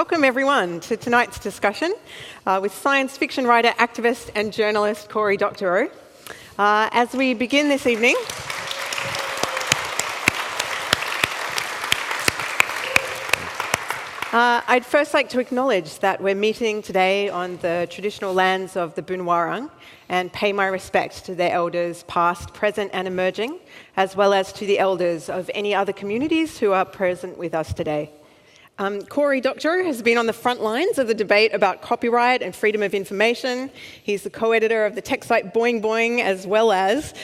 Welcome everyone to tonight's discussion with science fiction writer, activist and journalist Cory Doctorow. As we begin this evening, I'd first like to acknowledge that we're meeting today on the traditional lands of the Boonwurrung and pay my respect to their elders past, present and emerging, as well as to the elders of any other communities who are present with us today. Cory Doctorow has been on the front lines of the debate about copyright and freedom of information. He's the co-editor of the tech site Boing Boing, as well as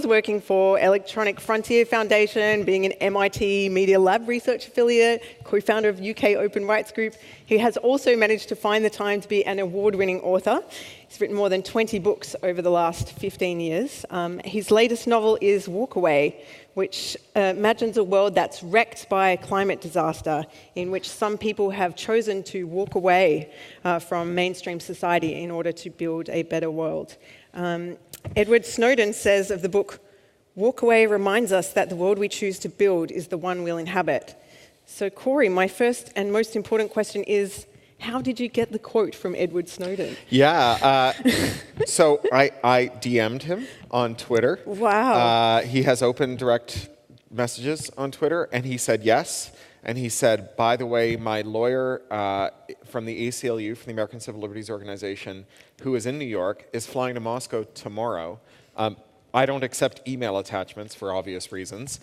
working for Electronic Frontier Foundation, being an MIT Media Lab research affiliate, co-founder of UK Open Rights Group. He has also managed to find the time to be an award-winning author. He's written more than 20 books over the last 15 years. His latest novel is Walkaway, which imagines a world that's wrecked by a climate disaster, in which some people have chosen to walk away from mainstream society in order to build a better world. Edward Snowden says of the book, "Walkaway reminds us that the world we choose to build is the one we'll inhabit." So Cory, my first and most important question is, how did you get the quote from Edward Snowden? Yeah, so I DM'd him on Twitter. Wow. He has open direct messages on Twitter, and he said yes. And he said, by the way, my lawyer from the ACLU, from the American Civil Liberties Organization, who is in New York, is flying to Moscow tomorrow. I don't accept email attachments for obvious reasons.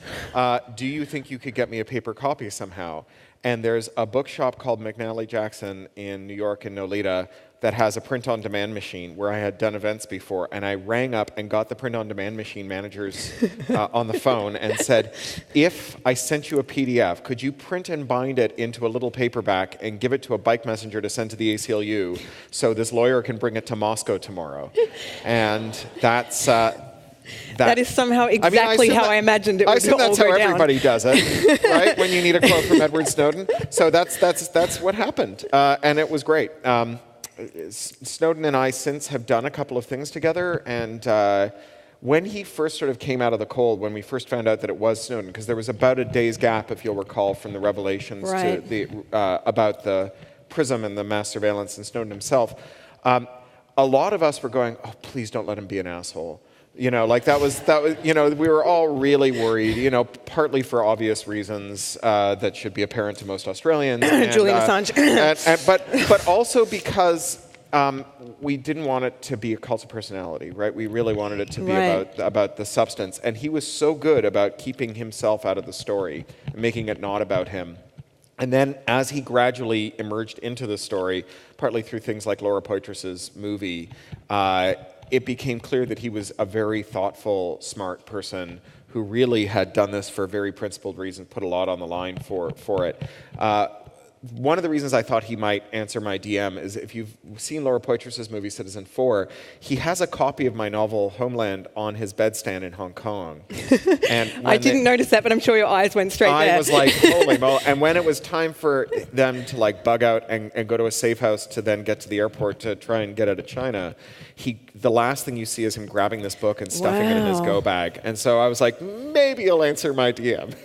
Do you think you could get me a paper copy somehow? And there's a bookshop called McNally Jackson in New York in Nolita that has a print-on-demand machine where I had done events before, and I rang up and got the print-on-demand machine managers on the phone and said, if I sent you a PDF, could you print and bind it into a little paperback and give it to a bike messenger to send to the ACLU so this lawyer can bring it to Moscow tomorrow? And that's... That is somehow exactly how I imagined it would all go down. I assume that's how everybody does it, right? When you need a quote from Edward Snowden. So that's what happened, and it was great. Snowden and I since have done a couple of things together, and when he first sort of came out of the cold, when we first found out that it was Snowden, because there was about a day's gap, if you'll recall, from the revelations to the about the PRISM and the mass surveillance and Snowden himself, a lot of us were going, "Oh, please don't let him be an asshole." You know, like that was, you know, we were all really worried, you know, partly for obvious reasons that should be apparent to most Australians. And, Julian Assange. but also because we didn't want it to be a cult of personality, right? We really wanted it to be about the substance. And he was so good about keeping himself out of the story and making it not about him. And then as he gradually emerged into the story, partly through things like Laura Poitras's movie, it became clear that he was a very thoughtful, smart person who really had done this for very principled reasons, put a lot on the line for it. One of the reasons I thought he might answer my DM is if you've seen Laura Poitras's movie Citizen 4, he has a copy of my novel Homeland on his bedstand in Hong Kong. And I didn't notice that, but I'm sure your eyes went straight there. I was like, holy moly. And when it was time for them to like bug out and go to a safe house to then get to the airport to try and get out of China, the last thing you see is him grabbing this book and stuffing it in his go bag. And so I was like, maybe he'll answer my DM.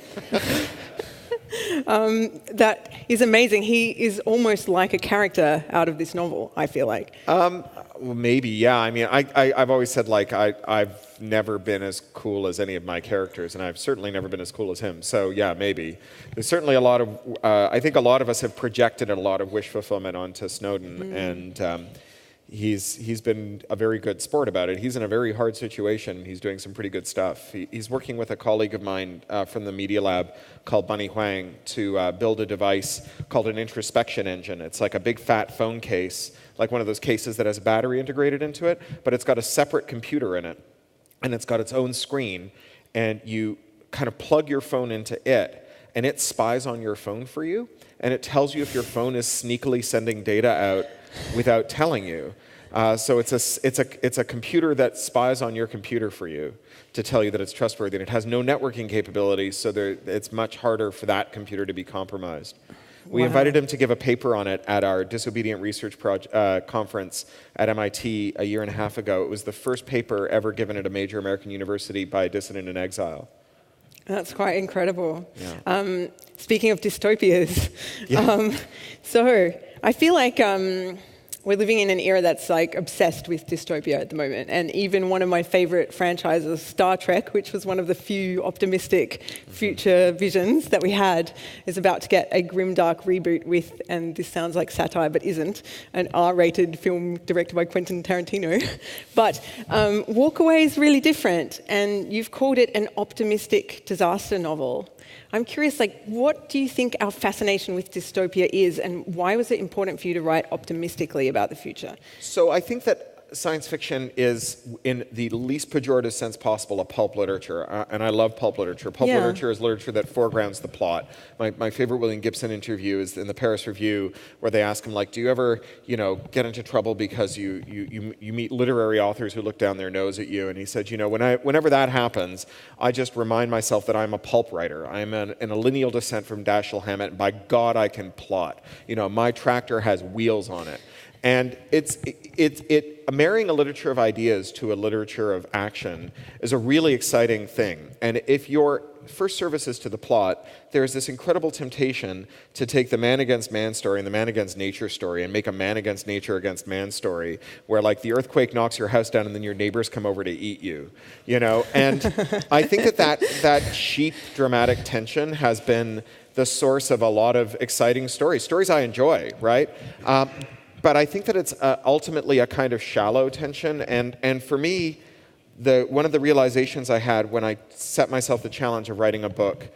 That is amazing. He is almost like a character out of this novel, I feel like. Well, maybe, yeah. I mean, I've always said, like, I've never been as cool as any of my characters, and I've certainly never been as cool as him. So, yeah, maybe. There's certainly a lot of, I think a lot of us have projected a lot of wish fulfillment onto Snowden, and he's been a very good sport about it. He's in a very hard situation. He's doing some pretty good stuff. He's working with a colleague of mine from the Media Lab called Bunny Huang to build a device called an Introspection Engine. It's like a big fat phone case, like one of those cases that has a battery integrated into it, but it's got a separate computer in it, and it's got its own screen, and you kind of plug your phone into it, and it spies on your phone for you, and it tells you if your phone is sneakily sending data out without telling you. So it's a computer that spies on your computer for you to tell you that it's trustworthy. And it has no networking capabilities, so it's much harder for that computer to be compromised. We invited him to give a paper on it at our Disobedient Research conference at MIT a year and a half ago. It was the first paper ever given at a major American university by a dissident in exile. That's quite incredible. Yeah. Speaking of dystopias, so I feel like we're living in an era that's like obsessed with dystopia at the moment. And even one of my favorite franchises, Star Trek, which was one of the few optimistic future visions that we had, is about to get a grimdark reboot with, and this sounds like satire but isn't, an R-rated film directed by Quentin Tarantino. But Walkaway is really different, and you've called it an optimistic disaster novel. I'm curious, what do you think our fascination with dystopia is, and why was it important for you to write optimistically about the future? So I think that science fiction is, in the least pejorative sense possible, a pulp literature. And I love pulp literature. Pulp literature is literature that foregrounds the plot. My favorite William Gibson interview is in the Paris Review, where they ask him, do you ever, get into trouble because you meet literary authors who look down their nose at you? And he said, whenever that happens, I just remind myself that I'm a pulp writer. I'm in a lineal descent from Dashiell Hammett, and by God, I can plot. My tractor has wheels on it. And marrying a literature of ideas to a literature of action is a really exciting thing. And if your first service is to the plot, there's this incredible temptation to take the man against man story and the man against nature story and make a man against nature against man story, where the earthquake knocks your house down and then your neighbors come over to eat you. And I think that cheap dramatic tension has been the source of a lot of exciting stories I enjoy, right? But I think that it's ultimately a kind of shallow tension. And for me, one of the realizations I had when I set myself the challenge of writing a book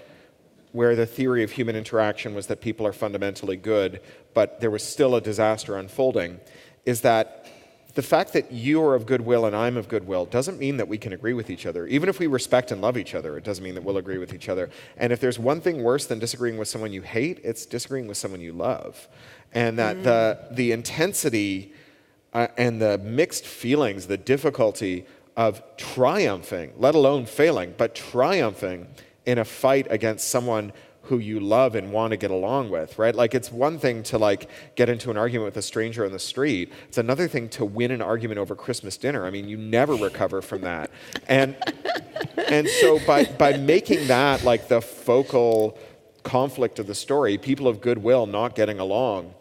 where the theory of human interaction was that people are fundamentally good, but there was still a disaster unfolding, is that the fact that you are of goodwill and I'm of goodwill doesn't mean that we can agree with each other. Even if we respect and love each other, it doesn't mean that we'll agree with each other. And if there's one thing worse than disagreeing with someone you hate, it's disagreeing with someone you love. And that the intensity and the mixed feelings, the difficulty of triumphing, let alone failing, but triumphing in a fight against someone who you love and want to get along with, right? It's one thing to get into an argument with a stranger on the street. It's another thing to win an argument over Christmas dinner. I mean, you never recover from that. And so by making that the focal conflict of the story, people of goodwill not getting along,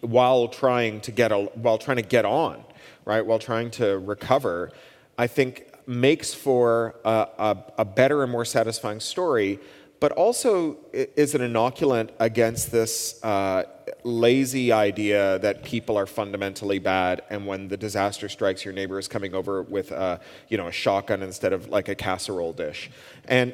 while trying to get on, right? While trying to recover, I think makes for a better and more satisfying story, but also is an inoculant against this lazy idea that people are fundamentally bad, and when the disaster strikes, your neighbor is coming over with a shotgun instead of a casserole dish. And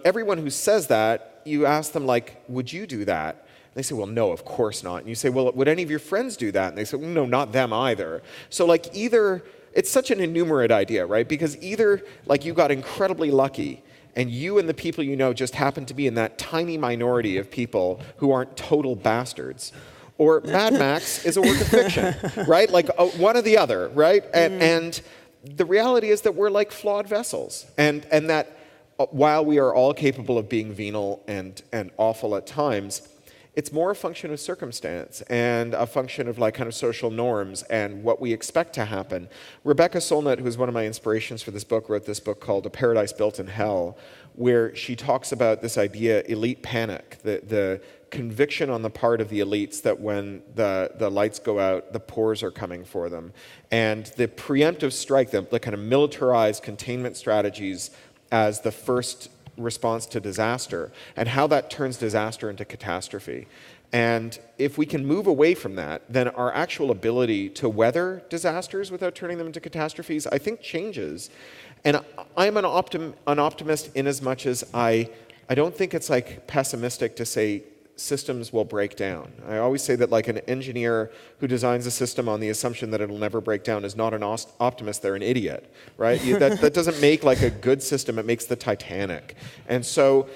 everyone who says that, you ask them would you do that? They say, well, no, of course not. And you say, well, would any of your friends do that? And they say, well, no, not them either. So either, it's such an enumerate idea, right? Because either you got incredibly lucky and you and the people you know just happen to be in that tiny minority of people who aren't total bastards, or Mad Max is a work of fiction, right? One or the other, right? And the reality is that we're flawed vessels, and that while we are all capable of being venal and awful at times, it's more a function of circumstance and a function of kind of social norms and what we expect to happen. Rebecca Solnit, who is one of my inspirations for this book, wrote this book called A Paradise Built in Hell, where she talks about this idea, elite panic, the conviction on the part of the elites that when the lights go out, the poors are coming for them. And the preemptive strike, the kind of militarized containment strategies as the first response to disaster, and how that turns disaster into catastrophe. And if we can move away from that, then our actual ability to weather disasters without turning them into catastrophes, I think, changes. And I'm an optimist in as much as I don't think it's pessimistic to say systems will break down. I always say that an engineer who designs a system on the assumption that it'll never break down is not an optimist, they're an idiot, right? That doesn't make a good system, it makes the Titanic. And so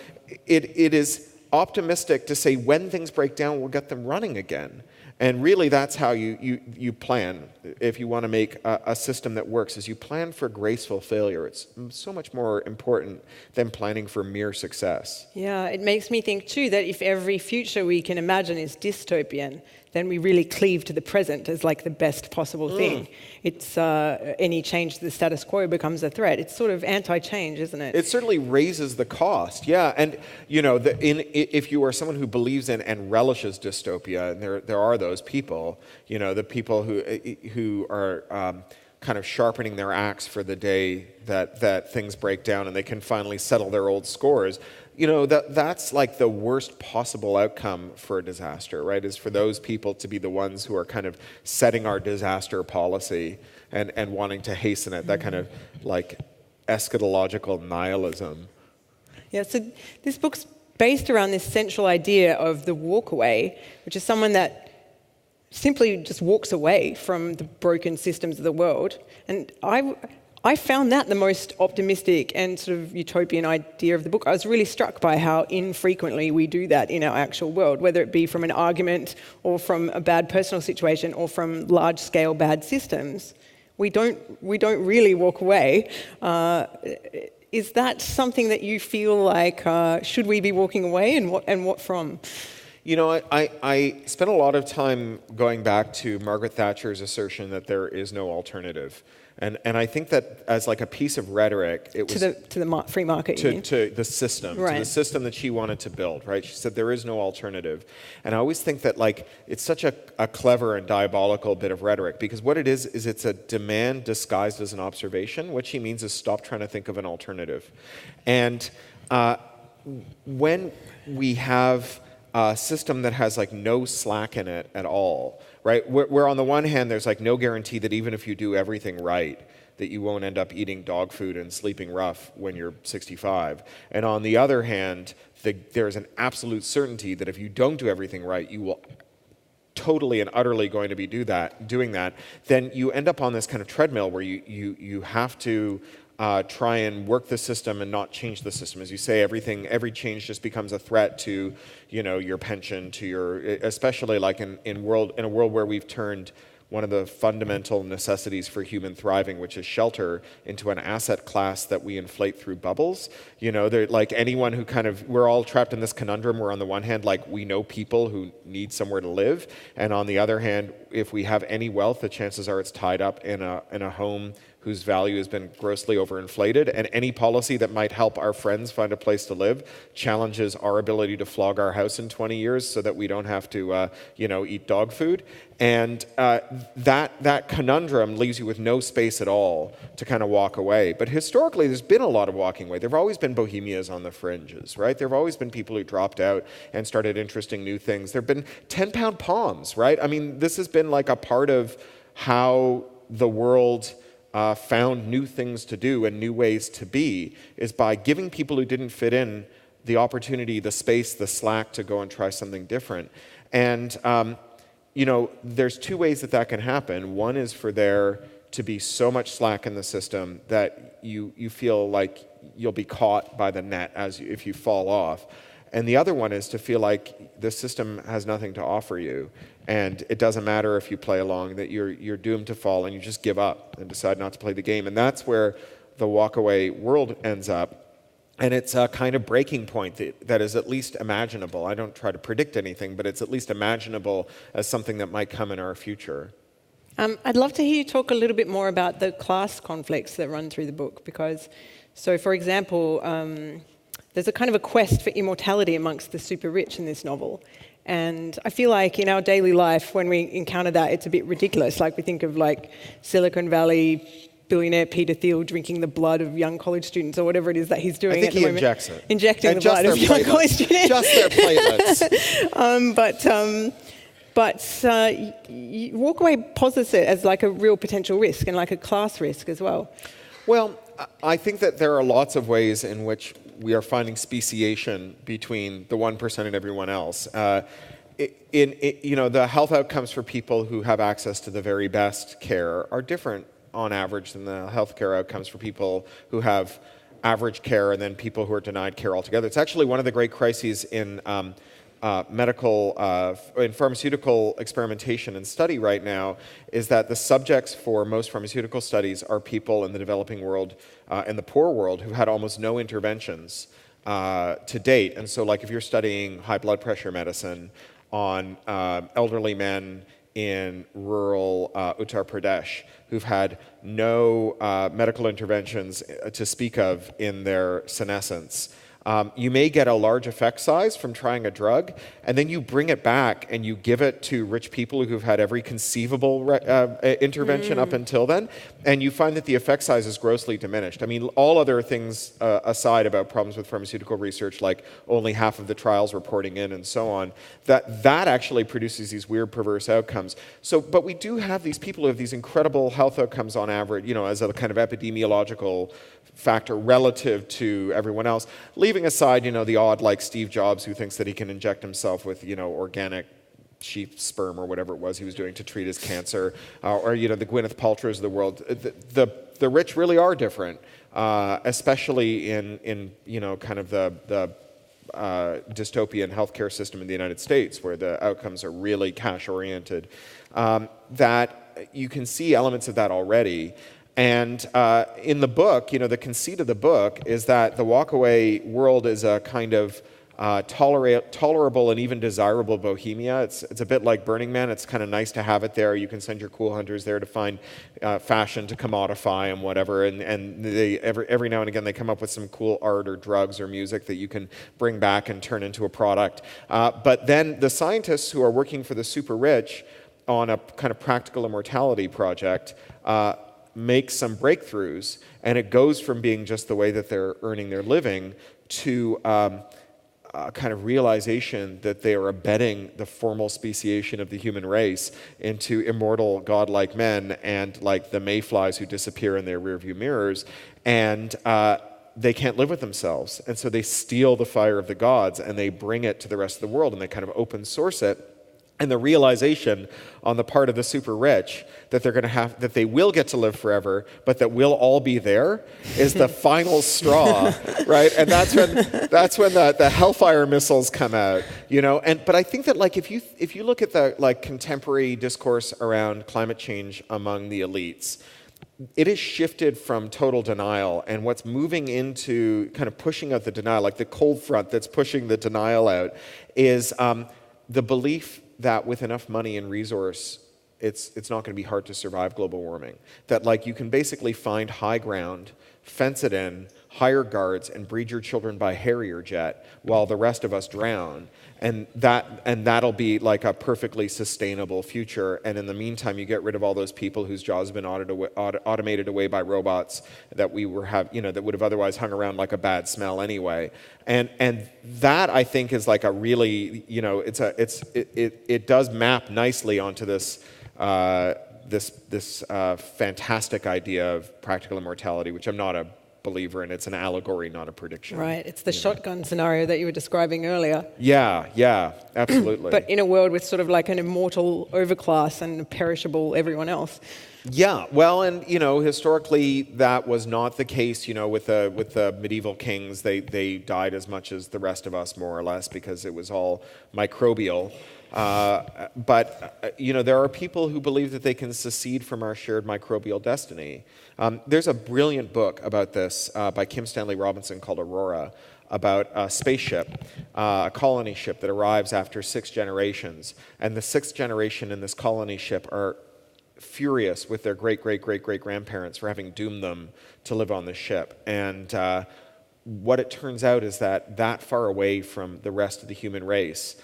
it is optimistic to say when things break down, we'll get them running again. And really that's how you plan if you want to make a system that works, is you plan for graceful failure. It's so much more important than planning for mere success. Yeah, it makes me think too that if every future we can imagine is dystopian, then we really cleave to the present as like the best possible thing. It's any change to the status quo becomes a threat. It's sort of anti-change, isn't it? It certainly raises the cost, yeah. And if you are someone who believes in and relishes dystopia, and there are those people, the people who are kind of sharpening their axe for the day that things break down and they can finally settle their old scores. That's like the worst possible outcome for a disaster, right? Is for those people to be the ones who are kind of setting our disaster policy and wanting to hasten it. That kind of like eschatological nihilism. Yeah, so this book's based around this central idea of the walkaway, which is someone that simply just walks away from the broken systems of the world. And I found that the most optimistic and sort of utopian idea of the book. I was really struck by how infrequently we do that in our actual world, whether it be from an argument or from a bad personal situation or from large-scale bad systems. We don't really walk away. Is that something that you feel like should we be walking away, and what from? I spent a lot of time going back to Margaret Thatcher's assertion that there is no alternative. And I think that as like a piece of rhetoric, it was to the free market, to the system, right. To the system that she wanted to build, right? She said there is no alternative, and I always think that like it's such a clever and diabolical bit of rhetoric, because what it is it's a demand disguised as an observation. What she means is stop trying to think of an alternative, and when we have a system that has like no slack in it at all, right? Where on the one hand, there's like no guarantee that even if you do everything right, that you won't end up eating dog food and sleeping rough when you're 65. And on the other hand, there's an absolute certainty that if you don't do everything right, you will totally and utterly going to be doing that. Then you end up on this kind of treadmill where you have to try and work the system and not change the system. As you say, every change just becomes a threat to, your pension, to your, especially like in a world where we've turned one of the fundamental necessities for human thriving, which is shelter, into an asset class that we inflate through bubbles. They're like anyone who we're all trapped in this conundrum where on the one hand, like we know people who need somewhere to live, and on the other hand, if we have any wealth, the chances are it's tied up in a home whose value has been grossly overinflated, and any policy that might help our friends find a place to live challenges our ability to flog our house in 20 years so that we don't have to, eat dog food. And that conundrum leaves you with no space at all to kind of walk away. But historically, there's been a lot of walking away. There have always been bohemias on the fringes, right? There have always been people who dropped out and started interesting new things. There have been 10-pound palms, right? I mean, this has been like a part of how the world found new things to do and new ways to be, is by giving people who didn't fit in the opportunity, the space, the slack to go and try something different. And, there's two ways that can happen. One is for there to be so much slack in the system that you feel like you'll be caught by the net if you fall off. And the other one is to feel like the system has nothing to offer you, and it doesn't matter if you play along, that you're doomed to fall, and you just give up and decide not to play the game. And that's where the Walkaway world ends up. And it's a kind of breaking point that is at least imaginable. I don't try to predict anything, but it's at least imaginable as something that might come in our future. I'd love to hear you talk a little bit more about the class conflicts that run through the book, because, so for example, there's a kind of a quest for immortality amongst the super rich in this novel. And I feel like in our daily life, when we encounter that, it's a bit ridiculous. Like we think of like Silicon Valley billionaire Peter Thiel drinking the blood of young college students, or whatever it is that he's doing at the moment. I think he injects it. Injecting the blood of young college students. Just their platelets. But Walkaway posits it as like a real potential risk and like a class risk as well. Well, I think that there are lots of ways in which we are finding speciation between the 1% and everyone else. The health outcomes for people who have access to the very best care are different on average than the healthcare outcomes for people who have average care and then people who are denied care altogether. It's actually one of the great crises in in pharmaceutical experimentation and study right now, is that the subjects for most pharmaceutical studies are people in the developing world and the poor world who've had almost no interventions to date. And so like if you're studying high blood pressure medicine, on elderly men in rural Uttar Pradesh who've had no medical interventions to speak of in their senescence. You may get a large effect size from trying a drug, and then you bring it back and you give it to rich people who've had every conceivable intervention up until then, and you find that the effect size is grossly diminished. I mean, all other things aside about problems with pharmaceutical research, like only half of the trials reporting in and so on, that actually produces these weird perverse outcomes. So, but we do have these people who have these incredible health outcomes on average, as a kind of epidemiological factor relative to everyone else, leaving aside, the odd like Steve Jobs who thinks that he can inject himself with, organic sheep sperm or whatever it was he was doing to treat his cancer, or the Gwyneth Paltrows of the world. The rich really are different, especially in kind of the dystopian healthcare system in the United States, where the outcomes are really cash oriented. That you can see elements of that already. And in the book, the conceit of the book is that the Walkaway world is a kind of tolerable and even desirable bohemia. It's a bit like Burning Man. It's kind of nice to have it there. You can send your cool hunters there to find fashion to commodify and whatever. And they every now and again they come up with some cool art or drugs or music that you can bring back and turn into a product. But then the scientists who are working for the super rich on a kind of practical immortality project make some breakthroughs, and it goes from being just the way that they're earning their living to a kind of realization that they are abetting the formal speciation of the human race into immortal godlike men and like the mayflies who disappear in their rearview mirrors, and they can't live with themselves, and so they steal the fire of the gods and they bring it to the rest of the world, and they kind of open source it. And the realization on the part of the super rich that that they will get to live forever, but that we'll all be there, is the final straw, right? And that's when the hellfire missiles come out, But I think that if you look at the contemporary discourse around climate change among the elites, it has shifted from total denial, and what's moving into kind of pushing out the denial, like the cold front that's pushing the denial out, is the belief that with enough money and resource, it's not going to be hard to survive global warming. That you can basically find high ground, fence it in, hire guards, and breed your children by Harrier jet while the rest of us drown. And that'll be like a perfectly sustainable future. And in the meantime, you get rid of all those people whose jobs have been automated away by robots that that would have otherwise hung around like a bad smell anyway. And that I think is like a really, it does map nicely onto this fantastic idea of practical immortality, which I'm not a believer in. It's an allegory, not a prediction. Right. It's the shotgun scenario that you were describing earlier. Yeah, absolutely. But in a world with sort of like an immortal overclass and a perishable everyone else. Yeah, well, and historically that was not the case. With the medieval kings, they died as much as the rest of us, more or less, because it was all microbial. But there are people who believe that they can secede from our shared microbial destiny. There's a brilliant book about this by Kim Stanley Robinson called Aurora, about a spaceship, a colony ship that arrives after 6 generations. And the 6th generation in this colony ship are furious with their great-great-great-great-grandparents for having doomed them to live on the ship. And what it turns out is that far away from the rest of the human race,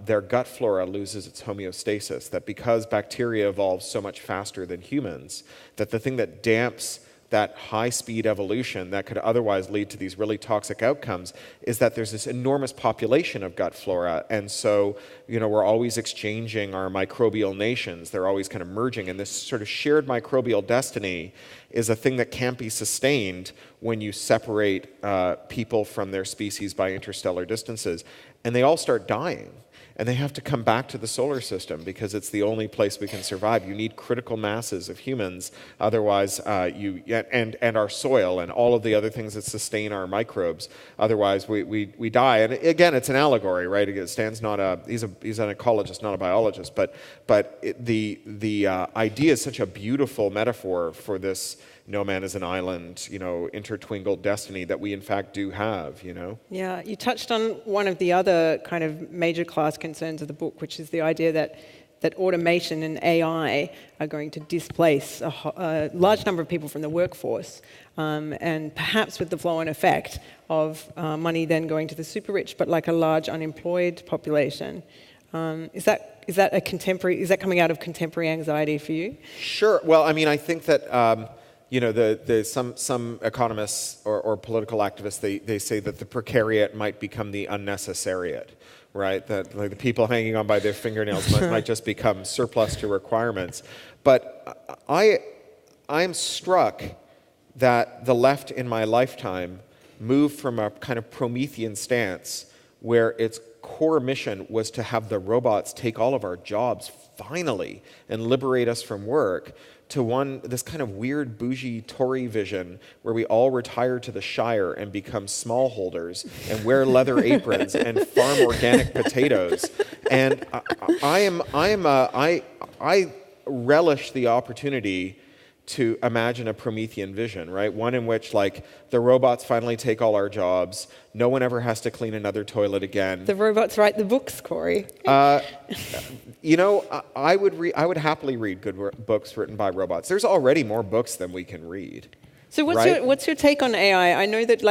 their gut flora loses its homeostasis, that because bacteria evolve so much faster than humans, that the thing that damps that high-speed evolution that could otherwise lead to these really toxic outcomes is that there's this enormous population of gut flora. And so, we're always exchanging our microbial nations. They're always kind of merging. And this sort of shared microbial destiny is a thing that can't be sustained when you separate people from their species by interstellar distances. And they all start dying. And they have to come back to the solar system because it's the only place we can survive. You need critical masses of humans, otherwise and our soil and all of the other things that sustain our microbes. Otherwise, we die. And again, it's an allegory, right? Stan's he's an ecologist, not a biologist. But the idea is such a beautiful metaphor for this no man is an island, intertwinkled destiny that we in fact do have, Yeah, you touched on one of the other kind of major class concerns of the book, which is the idea that automation and AI are going to displace a large number of people from the workforce, and perhaps with the flow-on effect of money then going to the super rich, but like a large unemployed population. Is that coming out of contemporary anxiety for you? Sure. Well, I mean, I think that some economists or political activists they say that the precariat might become the unnecessariat. Right, that like the people hanging on by their fingernails might just become surplus to requirements. But I'm struck that the left in my lifetime moved from a kind of Promethean stance where its core mission was to have the robots take all of our jobs finally and liberate us from work, to this kind of weird bougie Tory vision where we all retire to the Shire and become smallholders and wear leather aprons and farm organic potatoes. And I relish the opportunity to imagine a Promethean vision, right? One in which like the robots finally take all our jobs. No one ever has to clean another toilet again. The robots write the books, Cory. I would happily read good books written by robots. There's already more books than we can read. So what's your take on AI? I know that,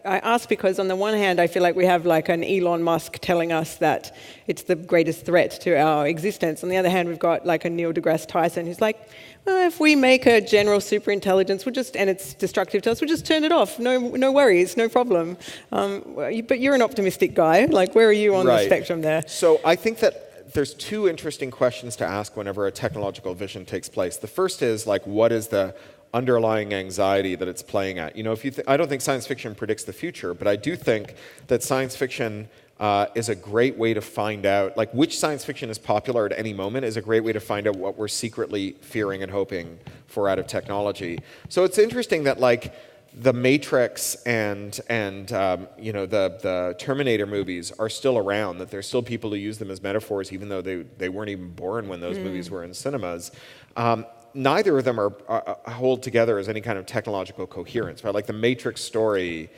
I ask because on the one hand, I feel like we have like an Elon Musk telling us that it's the greatest threat to our existence. On the other hand, we've got like a Neil deGrasse Tyson who's like, well, if we make a general superintelligence, and it's destructive to us, we'll just turn it off. No worries, no problem. But you're an optimistic guy. Like, where are you on the spectrum there? So I think that there's two interesting questions to ask whenever a technological vision takes place. The first is like, what is the underlying anxiety that it's playing at? I don't think science fiction predicts the future, but I do think that science fiction is a great way to find out, like which science fiction is popular at any moment is a great way to find out what we're secretly fearing and hoping for out of technology. So it's interesting that like the Matrix and the Terminator movies are still around, that there's still people who use them as metaphors even though they weren't even born when those movies were in cinemas. Neither of them are hold together as any kind of technological coherence, right? Like the Matrix story,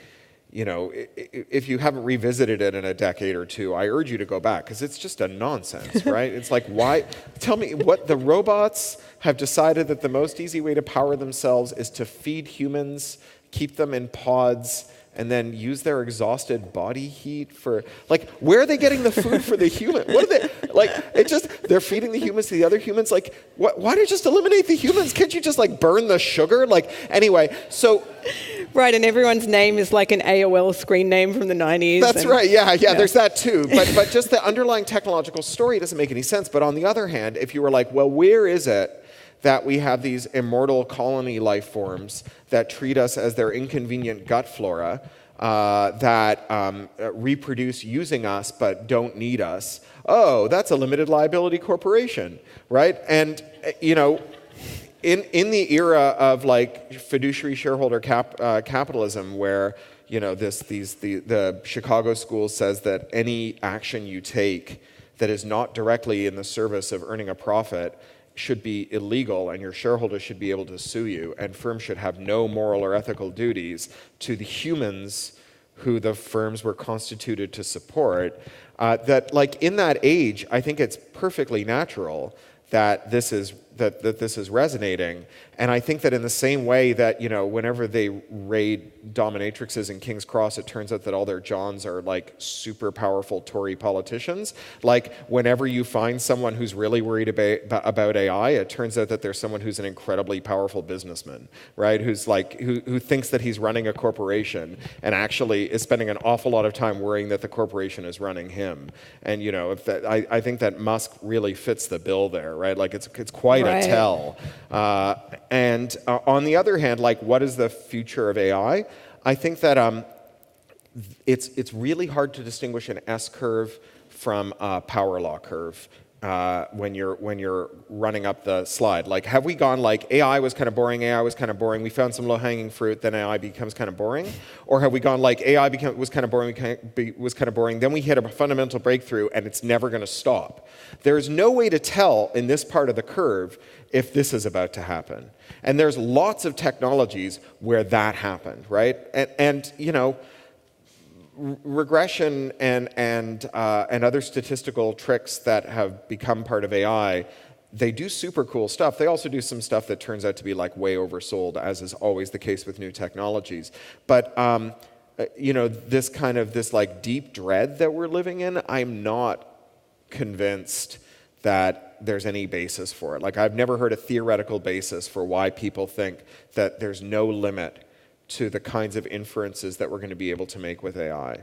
if you haven't revisited it in a decade or two, I urge you to go back because it's just a nonsense, right? It's like, why? Tell me what the robots have decided that the most easy way to power themselves is to feed humans, keep them in pods, and then use their exhausted body heat for, like, where are they getting the food for the human? What are they, like, they're feeding the humans to the other humans? Like, why do you just eliminate the humans? Can't you just, like, burn the sugar? Like, anyway, so... Right, and everyone's name is like an AOL screen name from the 90s. That's right, yeah, there's that too. But just the underlying technological story doesn't make any sense. But on the other hand, if you were like, well, where is it that we have these immortal colony life forms that treat us as their inconvenient gut flora, that reproduce using us but don't need us? Oh, that's a limited liability corporation, right? And, in the era of like fiduciary shareholder capitalism, where the Chicago School says that any action you take that is not directly in the service of earning a profit should be illegal, and your shareholders should be able to sue you, and firms should have no moral or ethical duties to the humans who the firms were constituted to support. That like in that age, I think it's perfectly natural that this is resonating. And I think that in the same way that, whenever they raid dominatrixes in King's Cross, it turns out that all their Johns are like super powerful Tory politicians. Like whenever you find someone who's really worried about AI, it turns out that there's someone who's an incredibly powerful businessman, right? Who's like, who thinks that he's running a corporation and actually is spending an awful lot of time worrying that the corporation is running him. And, I think that Musk really fits the bill there, right? Like it's quite a tell. And on the other hand, like, what is the future of AI? I think that it's really hard to distinguish an S curve from a power law curve when you're running up the slide. Like, have we gone like AI was kind of boring, we found some low-hanging fruit, then AI becomes kind of boring? Or have we gone like AI was kind of boring, then we hit a fundamental breakthrough and it's never going to stop? There's no way to tell in this part of the curve if this is about to happen. And there's lots of technologies where that happened, right? And you know, regression and other statistical tricks that have become part of AI, they do super cool stuff. They also do some stuff that turns out to be like way oversold, as is always the case with new technologies. But you know, this like deep dread that we're living in, I'm not convinced that there's any basis for it. Like, I've never heard a theoretical basis for why people think that there's no limit to the kinds of inferences that we're going to be able to make with AI.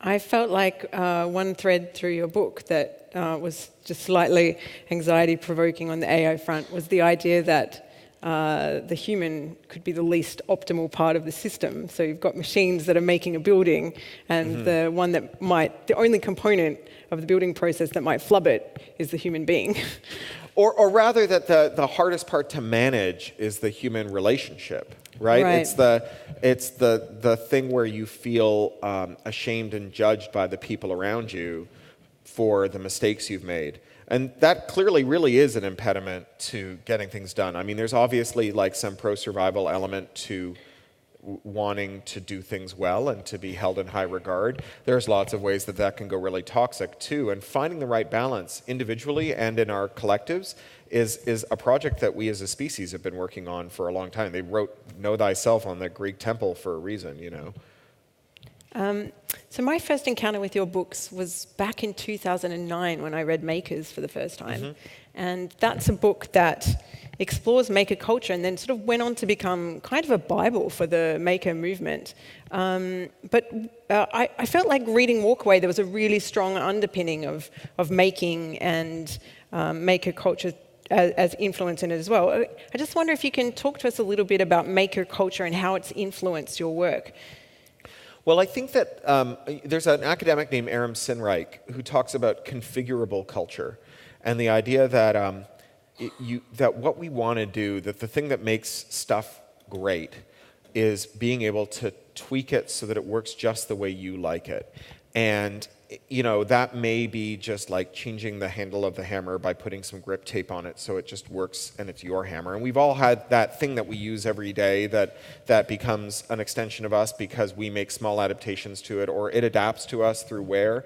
I felt like one thread through your book that was just slightly anxiety-provoking on the AI front was the idea that the human could be the least optimal part of the system. So you've got machines that are making a building, and the only component of the building process that might flub it is the human being. Or rather, that the hardest part to manage is the human relationship, right? It's the thing where you feel ashamed and judged by the people around you for the mistakes you've made. And that clearly really is an impediment to getting things done. I mean, there's obviously like some pro-survival element to wanting to do things well and to be held in high regard. There's lots of ways that can go really toxic too. And finding the right balance individually and in our collectives is a project that we as a species have been working on for a long time. They wrote "Know Thyself" on the Greek temple for a reason, you know. So my first encounter with your books was back in 2009 when I read Makers for the first time. And that's a book that explores maker culture and then sort of went on to become kind of a Bible for the maker movement. But I felt like reading Walkaway, there was a really strong underpinning of making and maker culture as influence in it as well. I just wonder if you can talk to us a little bit about maker culture and how it's influenced your work. Well, I think that there's an academic named Aram Sinreich who talks about configurable culture and the idea that that what we want to do, that the thing that makes stuff great is being able to tweak it so that it works just the way you like it. And you know, that may be just like changing the handle of the hammer by putting some grip tape on it so it just works and it's your hammer. And we've all had that thing that we use every day that becomes an extension of us because we make small adaptations to it, or it adapts to us through wear.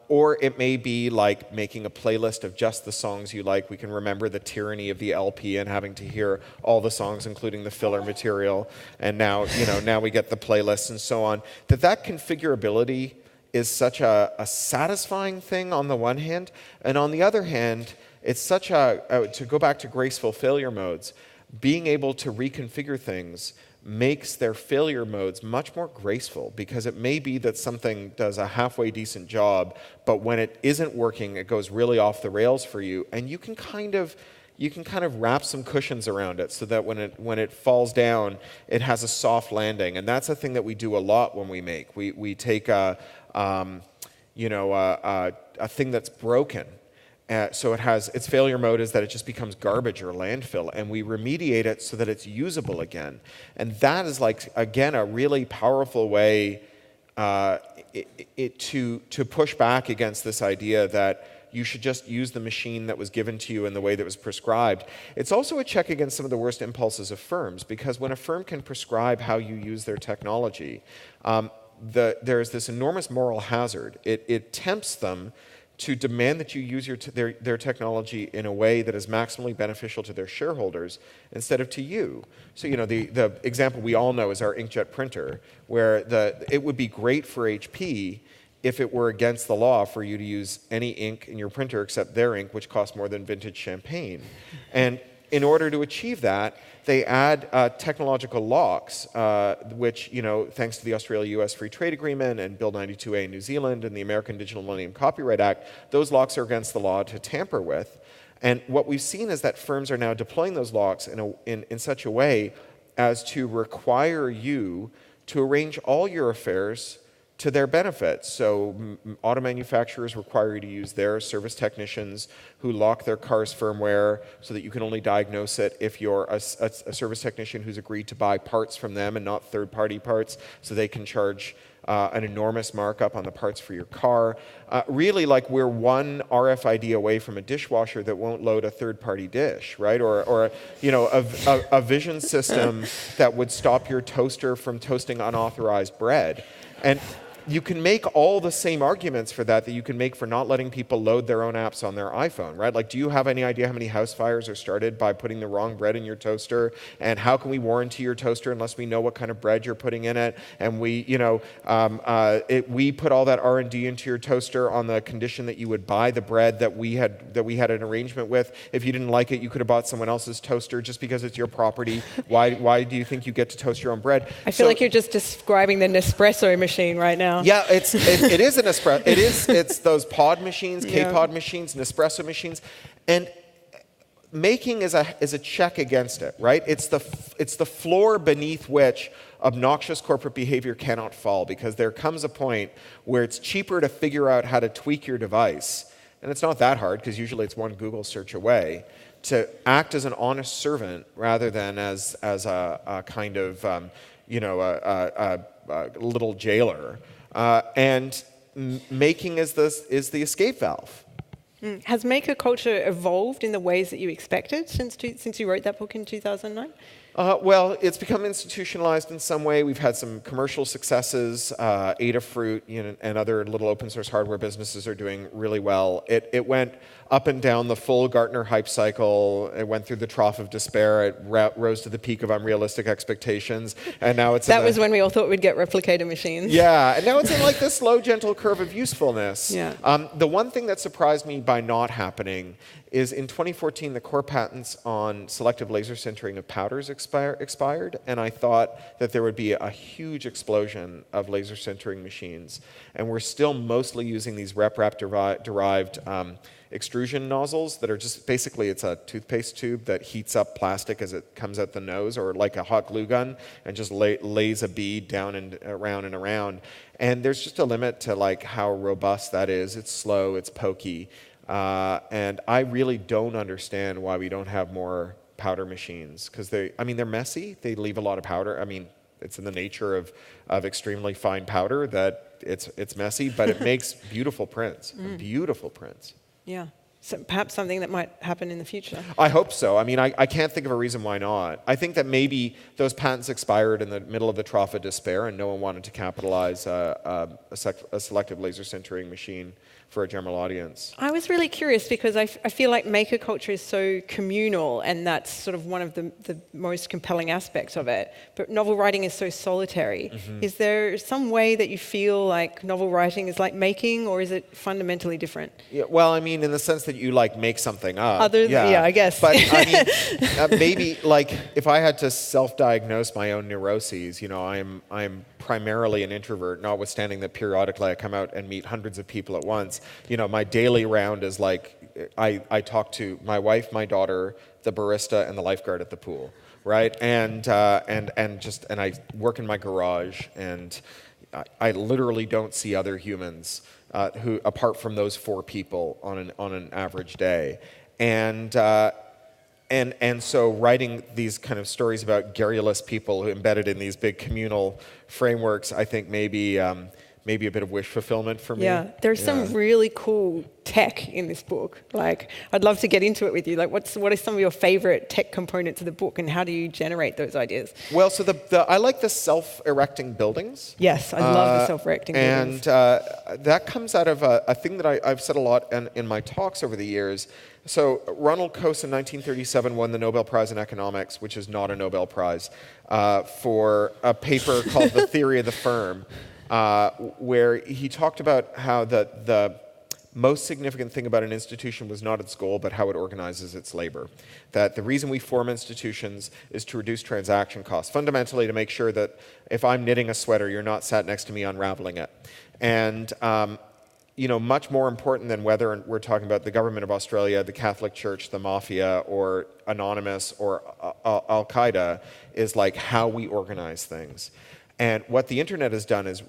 Or it may be like making a playlist of just the songs you like. We can remember the tyranny of the LP and having to hear all the songs, including the filler material. And now, you know, now we get the playlists and so on. That configurability is such a satisfying thing on the one hand, and on the other hand, it's such to go back to graceful failure modes, being able to reconfigure things makes their failure modes much more graceful, because it may be that something does a halfway decent job, but when it isn't working, it goes really off the rails for you, and you can kind of wrap some cushions around it so that when it falls down, it has a soft landing. And that's a thing that we do a lot when we make. We take a thing that's broken, so it has its failure mode is that it just becomes garbage or landfill, and we remediate it so that it's usable again. And that is, like, again, a really powerful way to push back against this idea that you should just use the machine that was given to you in the way that was prescribed. It's also a check against some of the worst impulses of firms, because when a firm can prescribe how you use their technology, there's this enormous moral hazard. It tempts them to demand that you use their technology in a way that is maximally beneficial to their shareholders instead of to you. So, you know, the example we all know is our inkjet printer, where it would be great for HP if it were against the law for you to use any ink in your printer except their ink, which costs more than vintage champagne. And in order to achieve that, they add technological locks, which, you know, thanks to the Australia-US Free Trade Agreement and Bill 92A in New Zealand and the American Digital Millennium Copyright Act, those locks are against the law to tamper with. And what we've seen is that firms are now deploying those locks in such a way as to require you to arrange all your affairs to their benefit. So auto manufacturers require you to use their service technicians who lock their car's firmware so that you can only diagnose it if you're a service technician who's agreed to buy parts from them and not third-party parts, so they can charge an enormous markup on the parts for your car. Really, like, we're one RFID away from a dishwasher that won't load a third-party dish, right? Or you know, a vision system that would stop your toaster from toasting unauthorized bread. And you can make all the same arguments for that you can make for not letting people load their own apps on their iPhone, right? Like, do you have any idea how many house fires are started by putting the wrong bread in your toaster? And how can we warranty your toaster unless we know what kind of bread you're putting in it? And we, you know, we put all that R&D into your toaster on the condition that you would buy the bread that we had an arrangement with. If you didn't like it, you could have bought someone else's toaster just because it's your property. Why do you think you get to toast your own bread? I feel like you're just describing the Nespresso machine right now. Yeah, it is an espresso. It's those pod machines, K-pod machines, Nespresso machines, and making is a check against it, right? It's the floor beneath which obnoxious corporate behavior cannot fall, because there comes a point where it's cheaper to figure out how to tweak your device, and it's not that hard because usually it's one Google search away, to act as an honest servant rather than as a kind of a little jailer. And making is the escape valve. Has maker culture evolved in the ways that you expected since you wrote that book in 2009? Well, it's become institutionalized in some way. We've had some commercial successes. Adafruit, and other little open source hardware businesses are doing really well. It went up and down the full Gartner hype cycle. It went through the trough of despair. It rose to the peak of unrealistic expectations, and now it's that was when we all thought we'd get replicator machines. Yeah, and now it's in like this slow, gentle curve of usefulness. Yeah. The one thing that surprised me by not happening is in 2014, the core patents on selective laser sintering of powders expired, and I thought that there would be a huge explosion of laser sintering machines. And we're still mostly using these RepRap-derived extrusion nozzles that are just, basically it's a toothpaste tube that heats up plastic as it comes out the nose, or like a hot glue gun, and just lays a bead down and around. And there's just a limit to like how robust that is. It's slow, it's pokey. And I really don't understand why we don't have more powder machines, because they're messy. They leave a lot of powder. I mean, it's in the nature of extremely fine powder that it's messy, but it makes beautiful prints. Beautiful prints. Yeah. So perhaps something that might happen in the future. I hope so. I mean, I can't think of a reason why not. I think that maybe those patents expired in the middle of the trough of despair, and no one wanted to capitalize a selective laser sintering machine for a general audience. I was really curious because I feel like maker culture is so communal, and that's sort of one of the most compelling aspects of it. But novel writing is so solitary. Mm-hmm. Is there some way that you feel like novel writing is like making, or is it fundamentally different? Yeah, well, I mean, in the sense that you like make something up. Yeah, I guess. But I mean, maybe like if I had to self-diagnose my own neuroses, I'm primarily an introvert, notwithstanding that periodically I come out and meet hundreds of people at once. My daily round is like, I talk to my wife, my daughter, the barista, and the lifeguard at the pool, right? And I work in my garage, and I literally don't see other humans who, apart from those 4 people on an average day. And so writing these kind of stories about garrulous people who embedded in these big communal frameworks, I think maybe a bit of wish fulfillment for me. Yeah, there's some really cool tech in this book. Like, I'd love to get into it with you. Like, what are some of your favorite tech components of the book, and how do you generate those ideas? Well, so I like the self-erecting buildings. Yes, I love the self-erecting buildings. And that comes out of a thing that I've said a lot in my talks over the years. So Ronald Coase in 1937 won the Nobel Prize in Economics, which is not a Nobel Prize, for a paper called The Theory of the Firm, where he talked about how the most significant thing about an institution was not its goal, but how it organizes its labor. That the reason we form institutions is to reduce transaction costs, fundamentally to make sure that if I'm knitting a sweater, you're not sat next to me unraveling it. And much more important than whether we're talking about the government of Australia, the Catholic Church, the mafia, or Anonymous, or Al-Qaeda, is like how we organize things. And what the internet has done is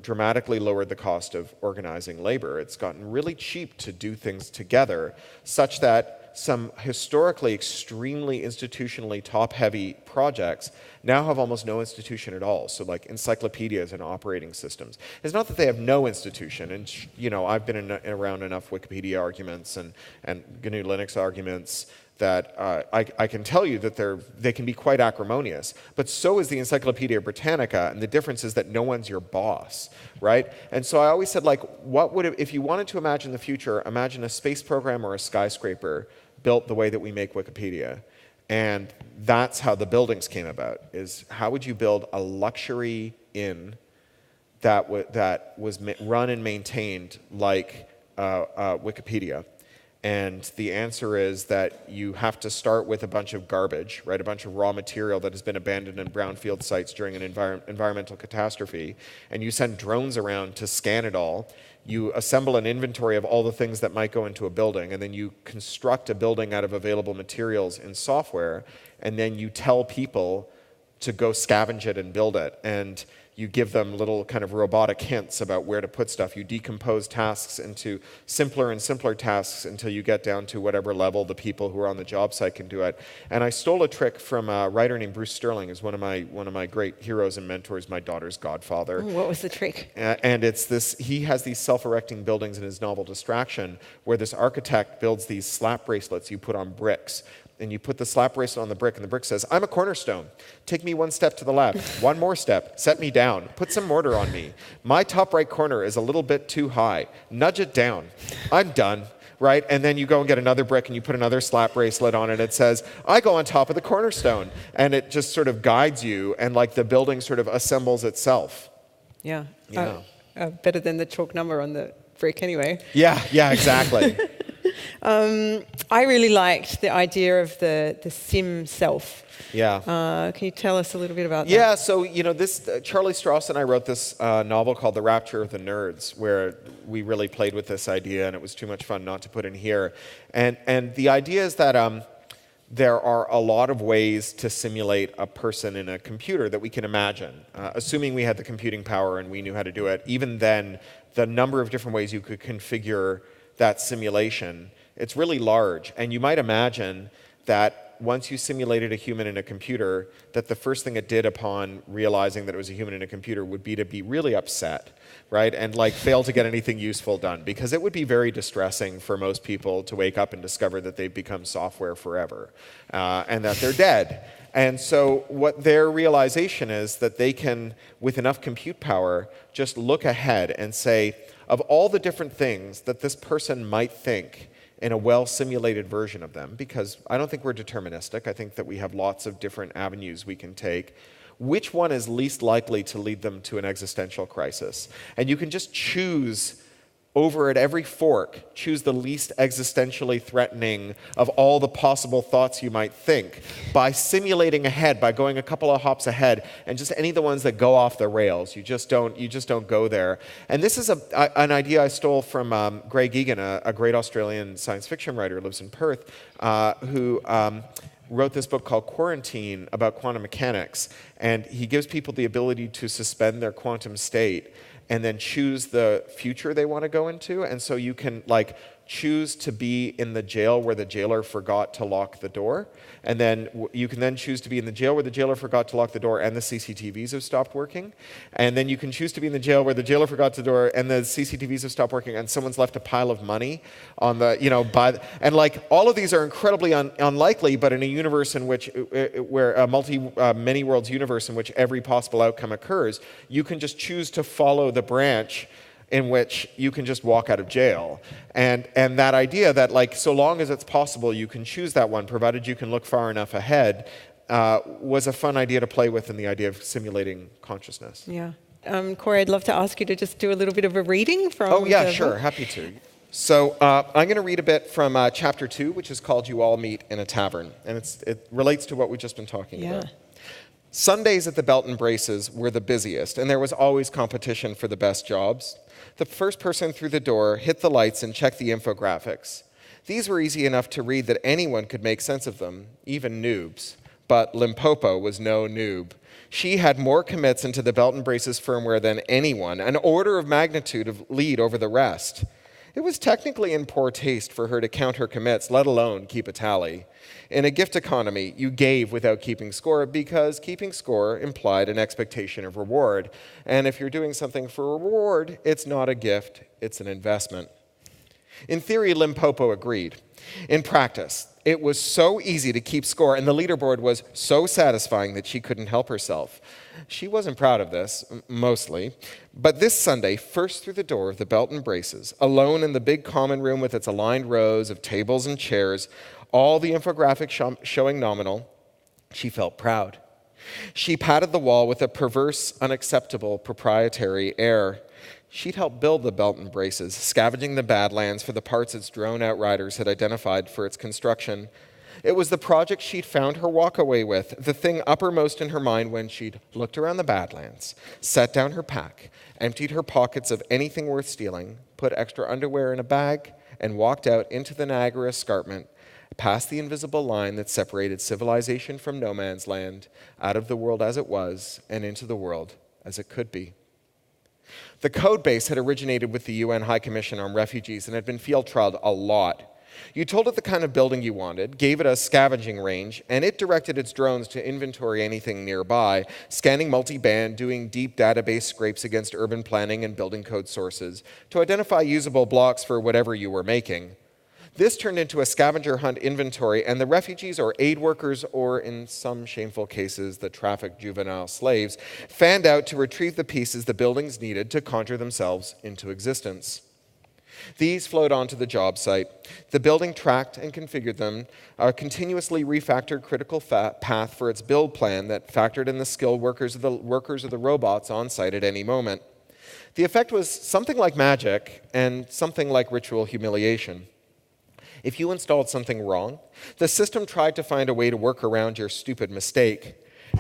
dramatically lowered the cost of organizing labor. It's gotten really cheap to do things together, such that some historically extremely institutionally top-heavy projects now have almost no institution at all. So like encyclopedias and operating systems. It's not that they have no institution, and I've been around enough Wikipedia arguments and GNU Linux arguments that I can tell you that they can be quite acrimonious. But so is the Encyclopedia Britannica, and the difference is that no one's your boss, right? And so I always said, like, if you wanted to imagine the future, imagine a space program or a skyscraper built the way that we make Wikipedia. And that's how the buildings came about, is how would you build a luxury inn that was run and maintained like Wikipedia? And the answer is that you have to start with a bunch of garbage, right? A bunch of raw material that has been abandoned in brownfield sites during an environmental catastrophe. And you send drones around to scan it all. You assemble an inventory of all the things that might go into a building, and then you construct a building out of available materials in software, and then you tell people to go scavenge it and build it. And you give them little kind of robotic hints about where to put stuff. You decompose tasks into simpler and simpler tasks until you get down to whatever level the people who are on the job site can do it. And I stole a trick from a writer named Bruce Sterling, who's one of my great heroes and mentors, my daughter's godfather. Ooh, what was the trick? And it's this, he has these self-erecting buildings in his novel Distraction, where this architect builds these slap bracelets you put on bricks. And you put the slap bracelet on the brick, and the brick says, "I'm a cornerstone. Take me one step to the left, one more step, set me down, put some mortar on me. My top right corner is a little bit too high. Nudge it down. I'm done." Right? And then you go and get another brick, and you put another slap bracelet on it, and it says, "I go on top of the cornerstone." And it just sort of guides you, and like the building sort of assembles itself. Yeah. Better than the chalk number on the brick anyway. Yeah, exactly. I really liked the idea of the sim self. Yeah. Can you tell us a little bit about that? Yeah, so, this Charlie Strauss and I wrote this novel called The Rapture of the Nerds, where we really played with this idea, and it was too much fun not to put in here. And the idea is that there are a lot of ways to simulate a person in a computer that we can imagine, assuming we had the computing power and we knew how to do it. Even then, the number of different ways you could configure that simulation, it's really large. And you might imagine that once you simulated a human in a computer, that the first thing it did upon realizing that it was a human in a computer would be to be really upset, right? And like fail to get anything useful done, because it would be very distressing for most people to wake up and discover that they've become software forever, and that they're dead. And so what their realization is that they can, with enough compute power, just look ahead and say, of all the different things that this person might think in a well-simulated version of them, because I don't think we're deterministic, I think that we have lots of different avenues we can take, which one is least likely to lead them to an existential crisis? And you can just choose over at every fork, choose the least existentially threatening of all the possible thoughts you might think by simulating ahead, by going a couple of hops ahead, and just any of the ones that go off the rails. You just don't go there. And this is an idea I stole from Greg Egan, a great Australian science fiction writer who lives in Perth, who wrote this book called Quarantine about quantum mechanics. And he gives people the ability to suspend their quantum state and then choose the future they want to go into. And so you can choose to be in the jail where the jailer forgot to lock the door. And then you can then choose to be in the jail where the jailer forgot to lock the door and the CCTVs have stopped working. And then you can choose to be in the jail where the jailer forgot the door and the CCTVs have stopped working and someone's left a pile of money on the, all of these are incredibly unlikely, but in a universe in which, where a many worlds universe in which every possible outcome occurs, you can just choose to follow the branch in which you can just walk out of jail. And that idea that so long as it's possible, you can choose that one, provided you can look far enough ahead, was a fun idea to play with in the idea of simulating consciousness. Yeah. Cory, I'd love to ask you to just do a little bit of a reading from Oh yeah, sure, happy to. So I'm going to read a bit from chapter 2, which is called You All Meet in a Tavern. And it relates to what we've just been talking about. Sundays at the Belt and Braces were the busiest, and there was always competition for the best jobs. The first person through the door hit the lights and checked the infographics. These were easy enough to read that anyone could make sense of them, even noobs. But Limpopo was no noob. She had more commits into the belt and braces firmware than anyone, an order of magnitude of lead over the rest. It was technically in poor taste for her to count her commits, let alone keep a tally. In a gift economy, you gave without keeping score because keeping score implied an expectation of reward. And if you're doing something for reward, it's not a gift, it's an investment. In theory, Limpopo agreed. In practice, it was so easy to keep score, and the leaderboard was so satisfying that she couldn't help herself. She wasn't proud of this, mostly, but this Sunday, first through the door of the belt and braces, alone in the big common room with its aligned rows of tables and chairs, all the infographics showing nominal, she felt proud. She patted the wall with a perverse, unacceptable, proprietary air. She'd helped build the belt and braces, scavenging the Badlands for the parts its drone outriders had identified for its construction. It was the project she'd found her Walkaway with, the thing uppermost in her mind when she'd looked around the Badlands, set down her pack, emptied her pockets of anything worth stealing, put extra underwear in a bag, and walked out into the Niagara Escarpment, past the invisible line that separated civilization from no man's land, out of the world as it was, and into the world as it could be. The code base had originated with the UN High Commission on Refugees and had been field trialed a lot. You told it the kind of building you wanted, gave it a scavenging range, and it directed its drones to inventory anything nearby, scanning multi-band, doing deep database scrapes against urban planning and building code sources, to identify usable blocks for whatever you were making. This turned into a scavenger hunt inventory, and the refugees or aid workers, or in some shameful cases, the trafficked juvenile slaves, fanned out to retrieve the pieces the buildings needed to conjure themselves into existence. These flowed onto the job site. The building tracked and configured them, a continuously refactored critical path for its build plan that factored in the skilled workers of the robots on site at any moment. The effect was something like magic and something like ritual humiliation. If you installed something wrong, the system tried to find a way to work around your stupid mistake.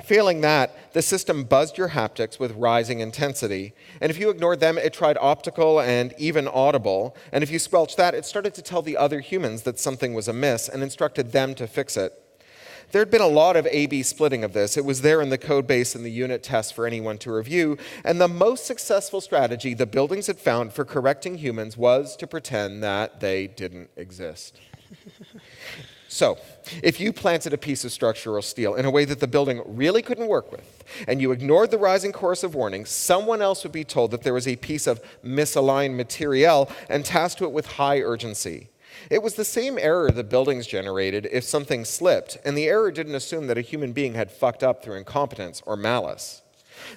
Failing that, the system buzzed your haptics with rising intensity. And if you ignored them, it tried optical and even audible. And if you squelched that, it started to tell the other humans that something was amiss and instructed them to fix it. There had been a lot of A/B splitting of this. It was there in the code base and the unit tests for anyone to review. And the most successful strategy the buildings had found for correcting humans was to pretend that they didn't exist. So, if you planted a piece of structural steel in a way that the building really couldn't work with, and you ignored the rising chorus of warnings, someone else would be told that there was a piece of misaligned material and tasked to it with high urgency. It was the same error the buildings generated if something slipped, and the error didn't assume that a human being had fucked up through incompetence or malice.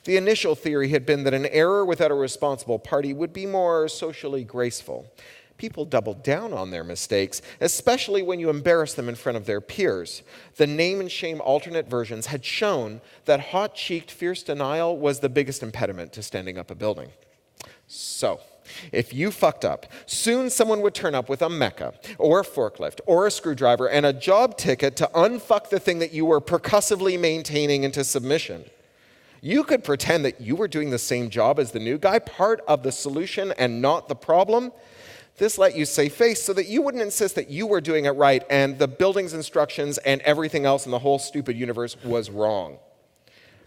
The initial theory had been that an error without a responsible party would be more socially graceful. People doubled down on their mistakes, especially when you embarrassed them in front of their peers. The name and shame alternate versions had shown that hot-cheeked fierce denial was the biggest impediment to standing up a building. So, if you fucked up, soon someone would turn up with a mecha, or a forklift, or a screwdriver, and a job ticket to unfuck the thing that you were percussively maintaining into submission. You could pretend that you were doing the same job as the new guy, part of the solution and not the problem. This let you save face so that you wouldn't insist that you were doing it right and the building's instructions and everything else in the whole stupid universe was wrong.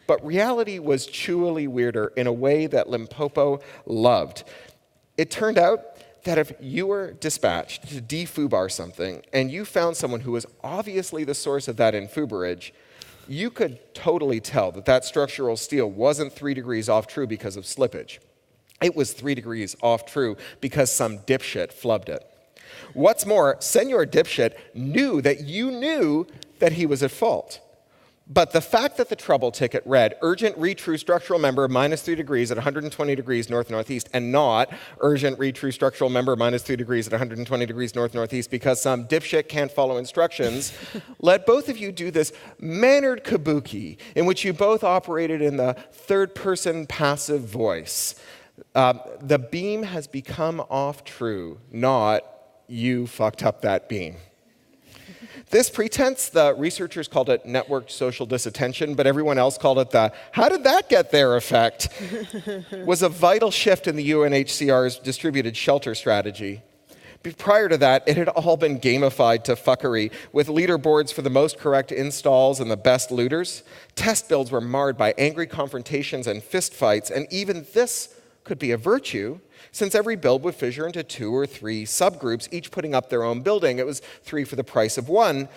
But reality was chewily weirder in a way that Limpopo loved. It turned out that if you were dispatched to defoobar something and you found someone who was obviously the source of that infoobarage, you could totally tell that that structural steel wasn't 3 degrees off true because of slippage. It was 3 degrees off true because some dipshit flubbed it. What's more, Senor Dipshit knew that you knew that he was at fault. But the fact that the trouble ticket read, urgent re-true structural member minus 3 degrees at 120 degrees north-northeast, and not urgent re-true structural member minus 3 degrees at 120 degrees north-northeast because some dipshit can't follow instructions, let both of you do this mannered kabuki in which you both operated in the third-person passive voice. The beam has become off true, not you fucked up that beam. This pretense, the researchers called it networked social disattention, but everyone else called it the how did that get there effect, was a vital shift in the UNHCR's distributed shelter strategy. Prior to that, it had all been gamified to fuckery, with leaderboards for the most correct installs and the best looters. Test builds were marred by angry confrontations and fistfights, and even this could be a virtue, since every build would fissure into 2 or 3 subgroups, each putting up their own building. It was 3 for the price of 1.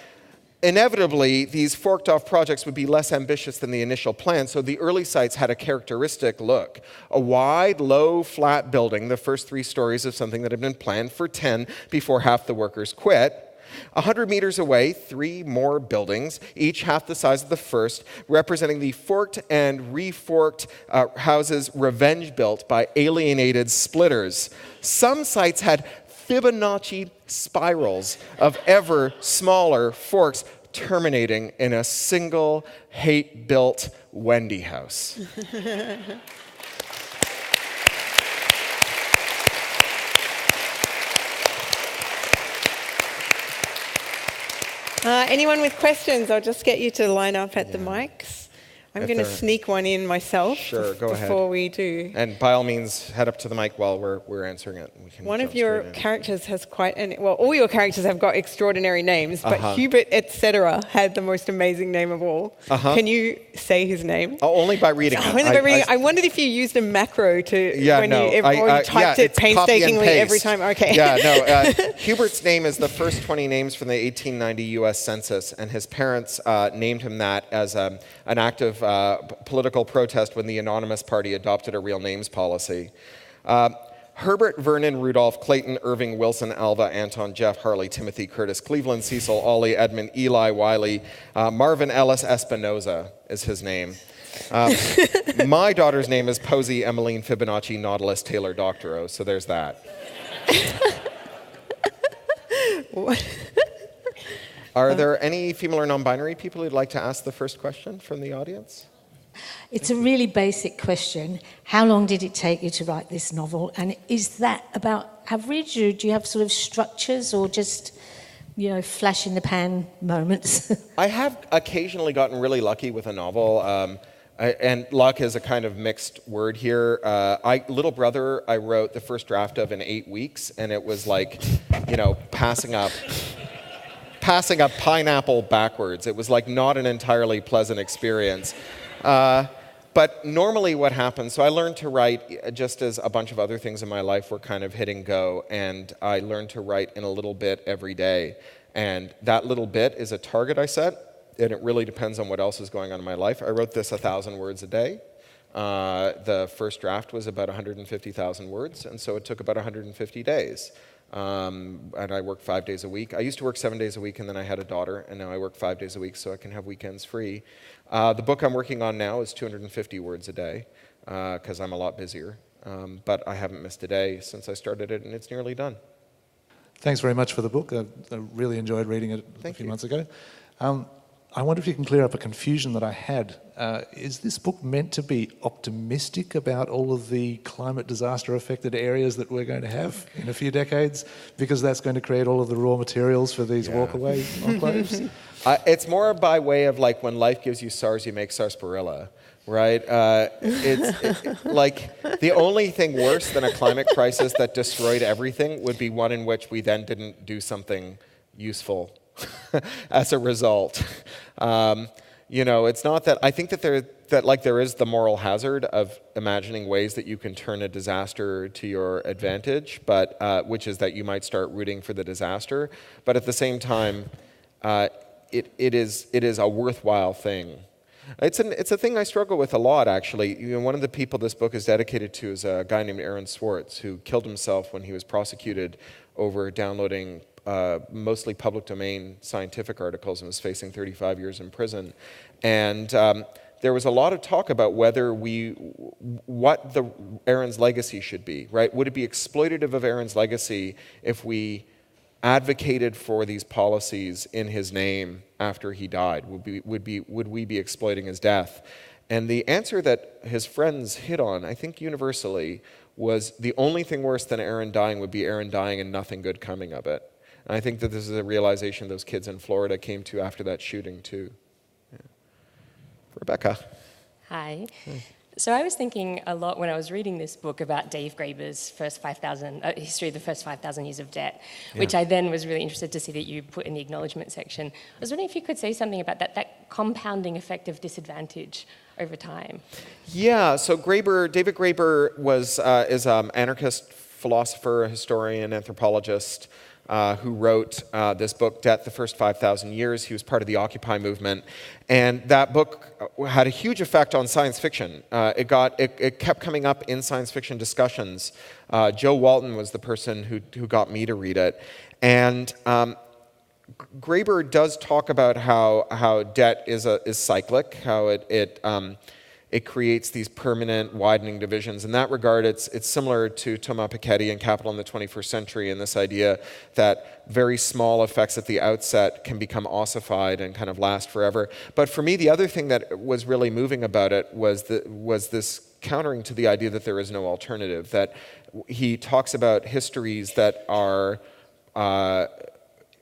Inevitably, these forked-off projects would be less ambitious than the initial plan, so the early sites had a characteristic look. A wide, low, flat building, the first 3 stories of something that had been planned for 10 before half the workers quit. 100 meters away, 3 more buildings, each half the size of the first, representing the forked and reforked houses revenge built by alienated splitters. Some sites had Fibonacci spirals of ever smaller forks terminating in a single hate-built Wendy house. Anyone with questions? I'll just get you to line up at the mics. I'm going to sneak one in myself before we do. And by all means, head up to the mic while we're answering it. One of your characters has all your characters have got extraordinary names, but Hubert, etc., had the most amazing name of all. Can you say his name? Oh, only by reading it. Only by reading it. I wondered if you used a macro to you typed it painstakingly every time. Okay. Hubert's name is the first 20 names from the 1890 U.S. Census, and his parents named him that as an act of political protest when the Anonymous Party adopted a real names policy. Herbert, Vernon, Rudolph, Clayton, Irving, Wilson, Alva, Anton, Jeff, Harley, Timothy, Curtis, Cleveland, Cecil, Ollie, Edmund, Eli, Wiley, Marvin Ellis Espinoza is his name. My daughter's name is Posey Emmeline Fibonacci Nautilus Taylor Doctorow, so there's that. Are there any female or non-binary people who'd like to ask the first question from the audience? It's a really basic question. How long did it take you to write this novel? And is that about average, or do you have sort of structures, or just, flash in the pan moments? I have occasionally gotten really lucky with a novel. And luck is a kind of mixed word here. Little Brother, I wrote the first draft of in 8 weeks, and it was like, passing up pineapple backwards. It was like not an entirely pleasant experience. But normally what happens, so I learned to write just as a bunch of other things in my life were kind of hitting go, and I learned to write in a little bit every day. And that little bit is a target I set, and it really depends on what else is going on in my life. I wrote this 1,000 words a day. The first draft was about 150,000 words, and so it took about 150 days. And I work 5 days a week. I used to work 7 days a week, and then I had a daughter, and now I work 5 days a week so I can have weekends free. The book I'm working on now is 250 words a day because I'm a lot busier. But I haven't missed a day since I started it, and it's nearly done. Thanks very much for the book. I really enjoyed reading it a few months ago. I wonder if you can clear up a confusion that I had. Is this book meant to be optimistic about all of the climate disaster-affected areas that we're going to have in a few decades? Because that's going to create all of the raw materials for these Walkaway enclaves? It's more by way of like when life gives you SARS, you make sarsaparilla, right? Like the only thing worse than a climate crisis that destroyed everything would be one in which we then didn't do something useful as a result. It's not that I think that there is the moral hazard of imagining ways that you can turn a disaster to your advantage, but which is that you might start rooting for the disaster. But at the same time, it is a worthwhile thing. It's a thing I struggle with a lot, actually. One of the people this book is dedicated to is a guy named Aaron Swartz, who killed himself when he was prosecuted over downloading mostly public domain scientific articles and was facing 35 years in prison. And there was a lot of talk about what Aaron's legacy should be, right? Would it be exploitative of Aaron's legacy if we advocated for these policies in his name after he died? Would we be exploiting his death? And the answer that his friends hit on, I think universally, was the only thing worse than Aaron dying would be Aaron dying and nothing good coming of it. And I think that this is a realization those kids in Florida came to after that shooting too. Yeah. Rebecca. Hi. So I was thinking a lot when I was reading this book about Dave Graeber's history of the first 5,000 years of debt, which I then was really interested to see that you put in the acknowledgement section. I was wondering if you could say something about that compounding effect of disadvantage over time. Yeah, so David Graeber is an anarchist philosopher, historian, anthropologist, who wrote this book, Debt, the First 5,000 Years. He was part of the Occupy movement. And that book had a huge effect on science fiction. It kept coming up in science fiction discussions. Joe Walton was the person who got me to read it. And Graeber does talk about how debt is cyclic, how it creates these permanent widening divisions. In that regard, it's similar to Thomas Piketty and Capital in the 21st Century, and this idea that very small effects at the outset can become ossified and kind of last forever. But for me, the other thing that was really moving about it was this countering to the idea that there is no alternative, that he talks about histories that are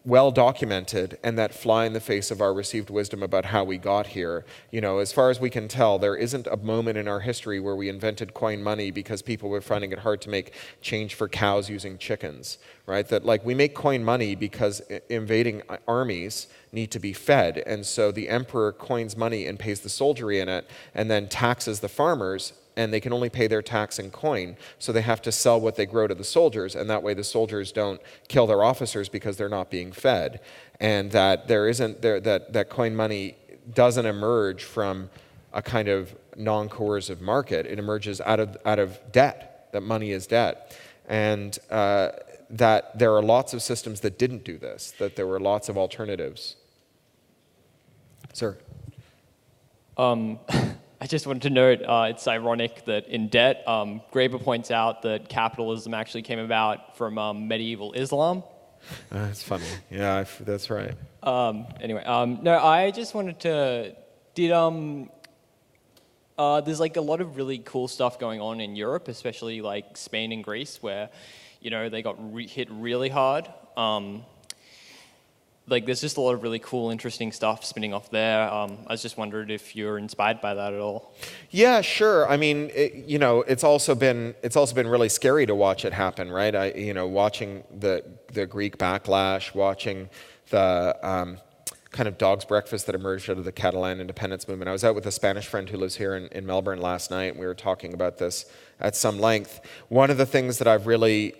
well documented and that fly in the face of our received wisdom about how we got here. You know, as far as we can tell, there isn't a moment in our history where we invented coin money because people were finding it hard to make change for cows using chickens, right? That like we make coin money because invading armies need to be fed, and so the emperor coins money and pays the soldiery in it and then taxes the farmers, and they can only pay their tax in coin, so they have to sell what they grow to the soldiers, and that way the soldiers don't kill their officers because they're not being fed. And that that coin money doesn't emerge from a kind of non-coercive market. It emerges out of debt, that money is debt. And that there are lots of systems that didn't do this, that there were lots of alternatives. Sir? I just wanted to note, it's ironic that in Debt, Graeber points out that capitalism actually came about from medieval Islam. That's funny. Yeah, that's right. Anyway, no, I just wanted to, there's like a lot of really cool stuff going on in Europe, especially like Spain and Greece, where, you know, they got hit really hard. Like there's just a lot of really cool, interesting stuff spinning off there. I was just wondering if you're inspired by that at all. Yeah, sure. I mean, it's also been really scary to watch it happen, right? Watching the Greek backlash, watching the kind of dog's breakfast that emerged out of the Catalan independence movement. I was out with a Spanish friend who lives here in Melbourne last night, and we were talking about this at some length. One of the things that I've really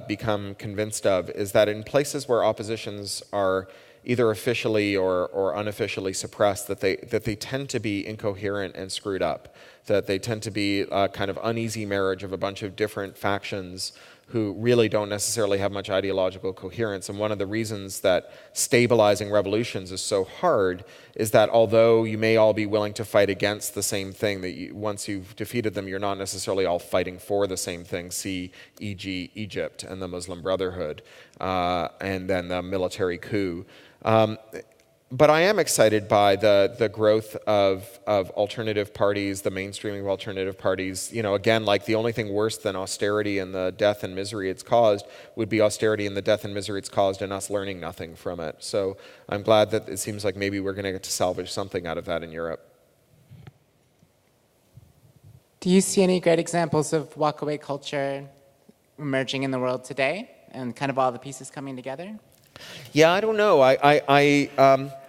become convinced of is that in places where oppositions are either officially or unofficially suppressed, that they tend to be incoherent and screwed up, that they tend to be a kind of uneasy marriage of a bunch of different factions who really don't necessarily have much ideological coherence. And one of the reasons that stabilizing revolutions is so hard is that although you may all be willing to fight against the same thing, that once you've defeated them, you're not necessarily all fighting for the same thing. See, e.g., Egypt and the Muslim Brotherhood, and then the military coup. But I am excited by the growth of alternative parties, the mainstreaming of alternative parties. You know, again, like the only thing worse than austerity and the death and misery it's caused would be austerity and the death and misery it's caused and us learning nothing from it. So I'm glad that it seems like maybe we're going to get to salvage something out of that in Europe. Do you see any great examples of walkaway culture emerging in the world today and kind of all the pieces coming together? Yeah, I don't know.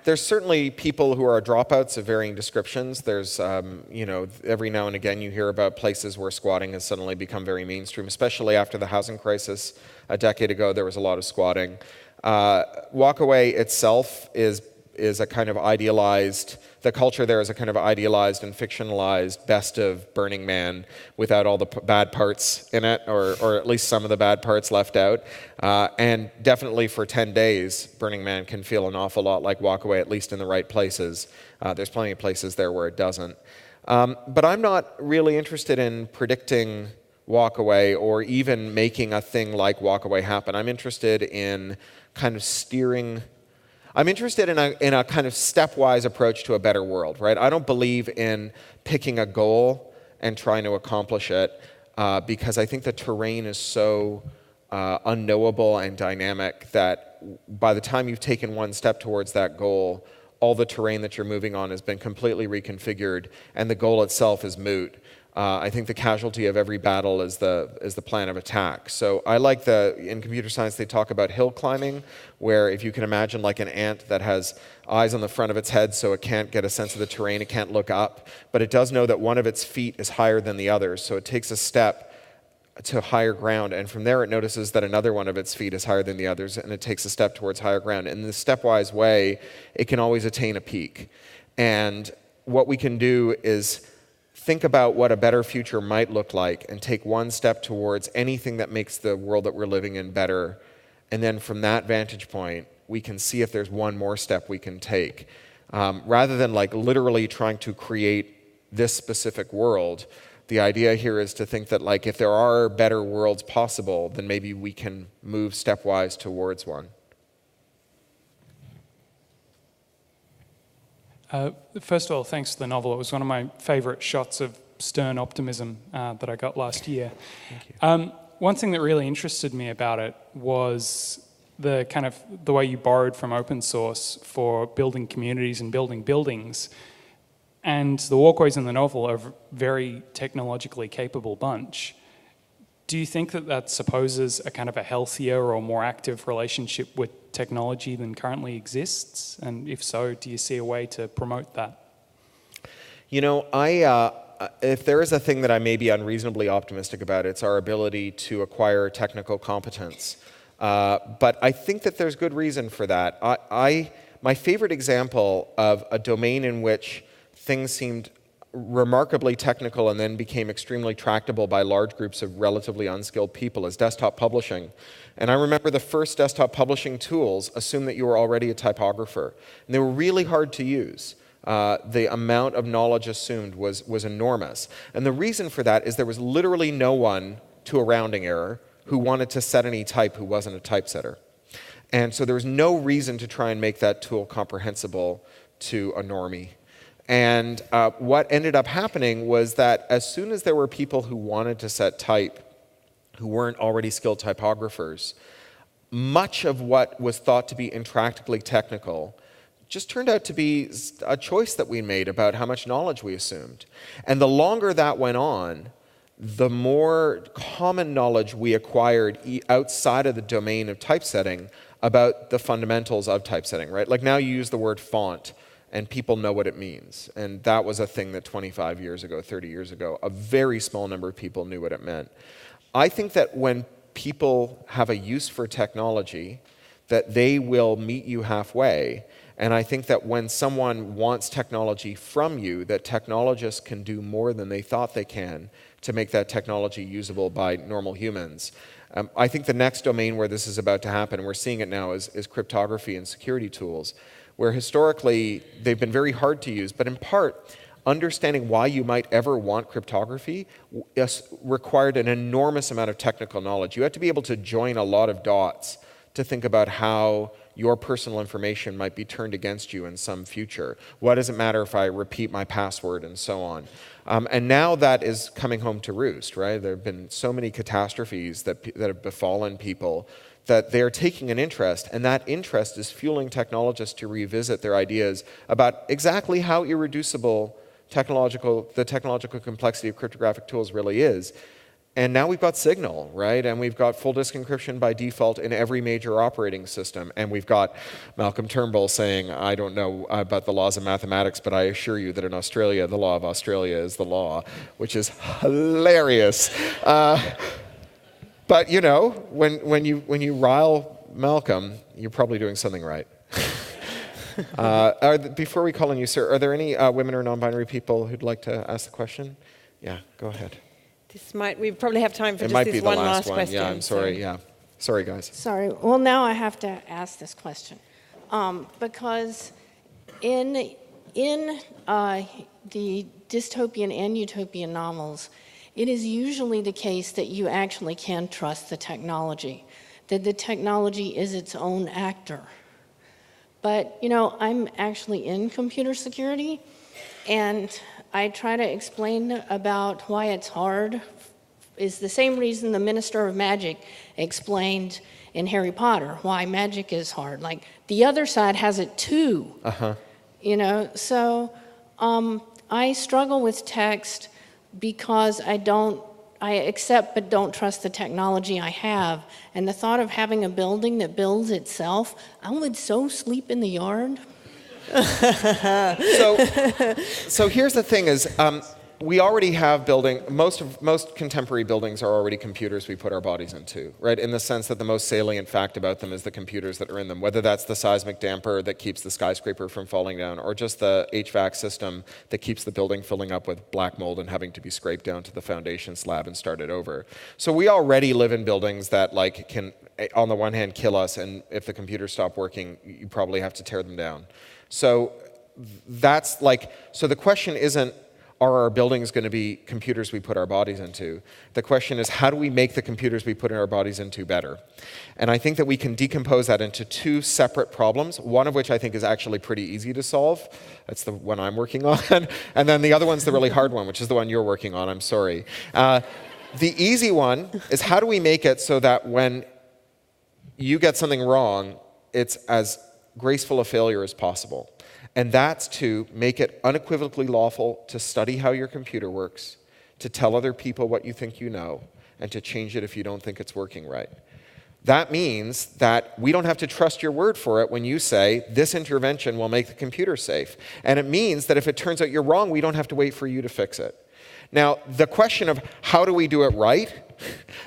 There's certainly people who are dropouts of varying descriptions. There's, every now and again you hear about places where squatting has suddenly become very mainstream, especially after the housing crisis. A decade ago, there was a lot of squatting. Walkaway itself is a kind of idealized, the culture there is a kind of idealized and fictionalized best of Burning Man without all the bad parts in it, or at least some of the bad parts left out. And definitely for 10 days, Burning Man can feel an awful lot like Walkaway, at least in the right places. There's plenty of places there where it doesn't. But I'm not really interested in predicting Walkaway or even making a thing like Walkaway happen. I'm interested in kind of steering. I'm interested in a kind of stepwise approach to a better world, right? I don't believe in picking a goal and trying to accomplish it because I think the terrain is so unknowable and dynamic that by the time you've taken one step towards that goal, all the terrain that you're moving on has been completely reconfigured and the goal itself is moot. I think the casualty of every battle is the plan of attack. So I like in computer science they talk about hill climbing, where if you can imagine like an ant that has eyes on the front of its head so it can't get a sense of the terrain, it can't look up, but it does know that one of its feet is higher than the others, so it takes a step to higher ground, and from there it notices that another one of its feet is higher than the others, and it takes a step towards higher ground. In this stepwise way, it can always attain a peak. And what we can do is think about what a better future might look like and take one step towards anything that makes the world that we're living in better. And then from that vantage point, we can see if there's one more step we can take. Rather than like literally trying to create this specific world, the idea here is to think that like if there are better worlds possible, then maybe we can move stepwise towards one. First of all, thanks for the novel. It was one of my favorite shots of stern optimism that I got last year. Thank you. One thing that really interested me about it was the way you borrowed from open source for building communities and building buildings. And the Walkways in the novel are a very technologically capable bunch. Do you think that supposes a kind of a healthier or more active relationship with technology than currently exists? And if so, do you see a way to promote that? You know, if there is a thing that I may be unreasonably optimistic about, it's our ability to acquire technical competence. But I think that there's good reason for that. My favorite example of a domain in which things seemed remarkably technical and then became extremely tractable by large groups of relatively unskilled people is desktop publishing. And I remember the first desktop publishing tools assumed that you were already a typographer. And they were really hard to use. The amount of knowledge assumed was enormous. And the reason for that is there was literally no one, to a rounding error, who wanted to set any type who wasn't a typesetter. And so there was no reason to try and make that tool comprehensible to a normie. And what ended up happening was that as soon as there were people who wanted to set type, who weren't already skilled typographers, much of what was thought to be intractably technical just turned out to be a choice that we made about how much knowledge we assumed. And the longer that went on, the more common knowledge we acquired outside of the domain of typesetting about the fundamentals of typesetting, right? Like now you use the word font, and people know what it means. And that was a thing that 25 years ago, 30 years ago, a very small number of people knew what it meant. I think that when people have a use for technology, that they will meet you halfway. And I think that when someone wants technology from you, that technologists can do more than they thought they can to make that technology usable by normal humans. I think the next domain where this is about to happen, and we're seeing it now, is cryptography and security tools, where historically they've been very hard to use, but in part, understanding why you might ever want cryptography required an enormous amount of technical knowledge. You had to be able to join a lot of dots to think about how your personal information might be turned against you in some future. What does it matter if I repeat my password and so on? And now that is coming home to roost, right? There have been so many catastrophes that have befallen people that they're taking an interest, and that interest is fueling technologists to revisit their ideas about exactly how irreducible the technological complexity of cryptographic tools really is. And now we've got Signal, right? And we've got full disk encryption by default in every major operating system. And we've got Malcolm Turnbull saying, I don't know about the laws of mathematics, but I assure you that in Australia, the law of Australia is the law, which is hilarious. But you know, when you rile Malcolm, you're probably doing something right. Before we call on you, sir, are there any women or non-binary people who'd like to ask the question? Yeah, go ahead. We probably have time for just this one last question. Yeah, I'm sorry. Yeah, sorry, guys. Sorry. Well, now I have to ask this question because in the dystopian and utopian novels, it is usually the case that you actually can trust the technology, that the technology is its own actor. But, you know, I'm actually in computer security, and I try to explain about why it's hard. Is the same reason the Minister of Magic explained in Harry Potter why magic is hard. Like, the other side has it too. You know, so I struggle with text because I accept but don't trust the technology I have. And the thought of having a building that builds itself, I would so sleep in the yard. So here's the thing is, we already have most contemporary buildings are already computers we put our bodies into, right? In the sense that the most salient fact about them is the computers that are in them, whether that's the seismic damper that keeps the skyscraper from falling down, or just the HVAC system that keeps the building filling up with black mold and having to be scraped down to the foundation slab and started over. So we already live in buildings that like can, on the one hand, kill us, and if the computers stop working, you probably have to tear them down. So that's like, so the question isn't, are our buildings going to be computers we put our bodies into? The question is, how do we make the computers we put our bodies into better? And I think that we can decompose that into two separate problems, one of which I think is actually pretty easy to solve. That's the one I'm working on. And then the other one's the really hard one, which is the one you're working on. I'm sorry. The easy one is, how do we make it so that when you get something wrong, it's as graceful a failure as possible? And that's to make it unequivocally lawful to study how your computer works, to tell other people what you think you know, and to change it if you don't think it's working right. That means that we don't have to trust your word for it when you say, this intervention will make the computer safe. And it means that if it turns out you're wrong, we don't have to wait for you to fix it. Now, the question of how do we do it right,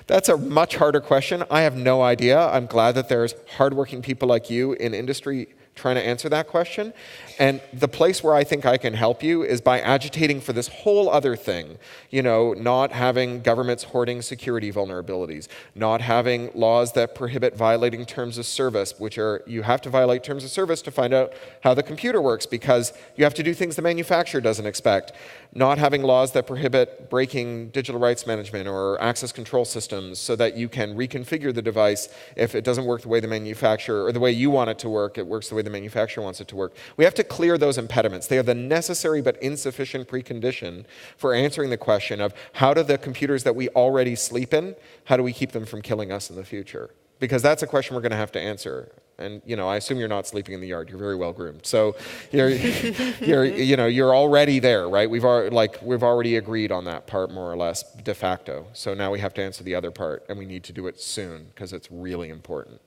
that's a much harder question. I have no idea. I'm glad that there's hardworking people like you in industry trying to answer that question. And the place where I think I can help you is by agitating for this whole other thing. You know, not having governments hoarding security vulnerabilities, not having laws that prohibit violating terms of service, which are, you have to violate terms of service to find out how the computer works because you have to do things the manufacturer doesn't expect. Not having laws that prohibit breaking digital rights management or access control systems so that you can reconfigure the device if it doesn't work the way the manufacturer, or the way you want it to work, it works the way the manufacturer wants it to work. We have to clear those impediments. They are the necessary but insufficient precondition for answering the question of how do the computers that we already sleep in, how do we keep them from killing us in the future? Because that's a question we're going to have to answer. And, you know, I assume you're not sleeping in the yard. You're very well groomed. So you're already there, right? We've already agreed on that part more or less de facto. So now we have to answer the other part, and we need to do it soon because it's really important.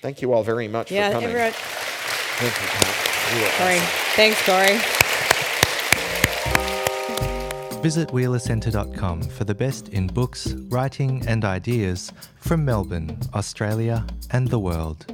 Thank you all very much for coming. Everyone. Thank you, Pat. You were Cory. awesome. Thanks, Cory. Visit wheelercentre.com for the best in books, writing and ideas from Melbourne, Australia and the world.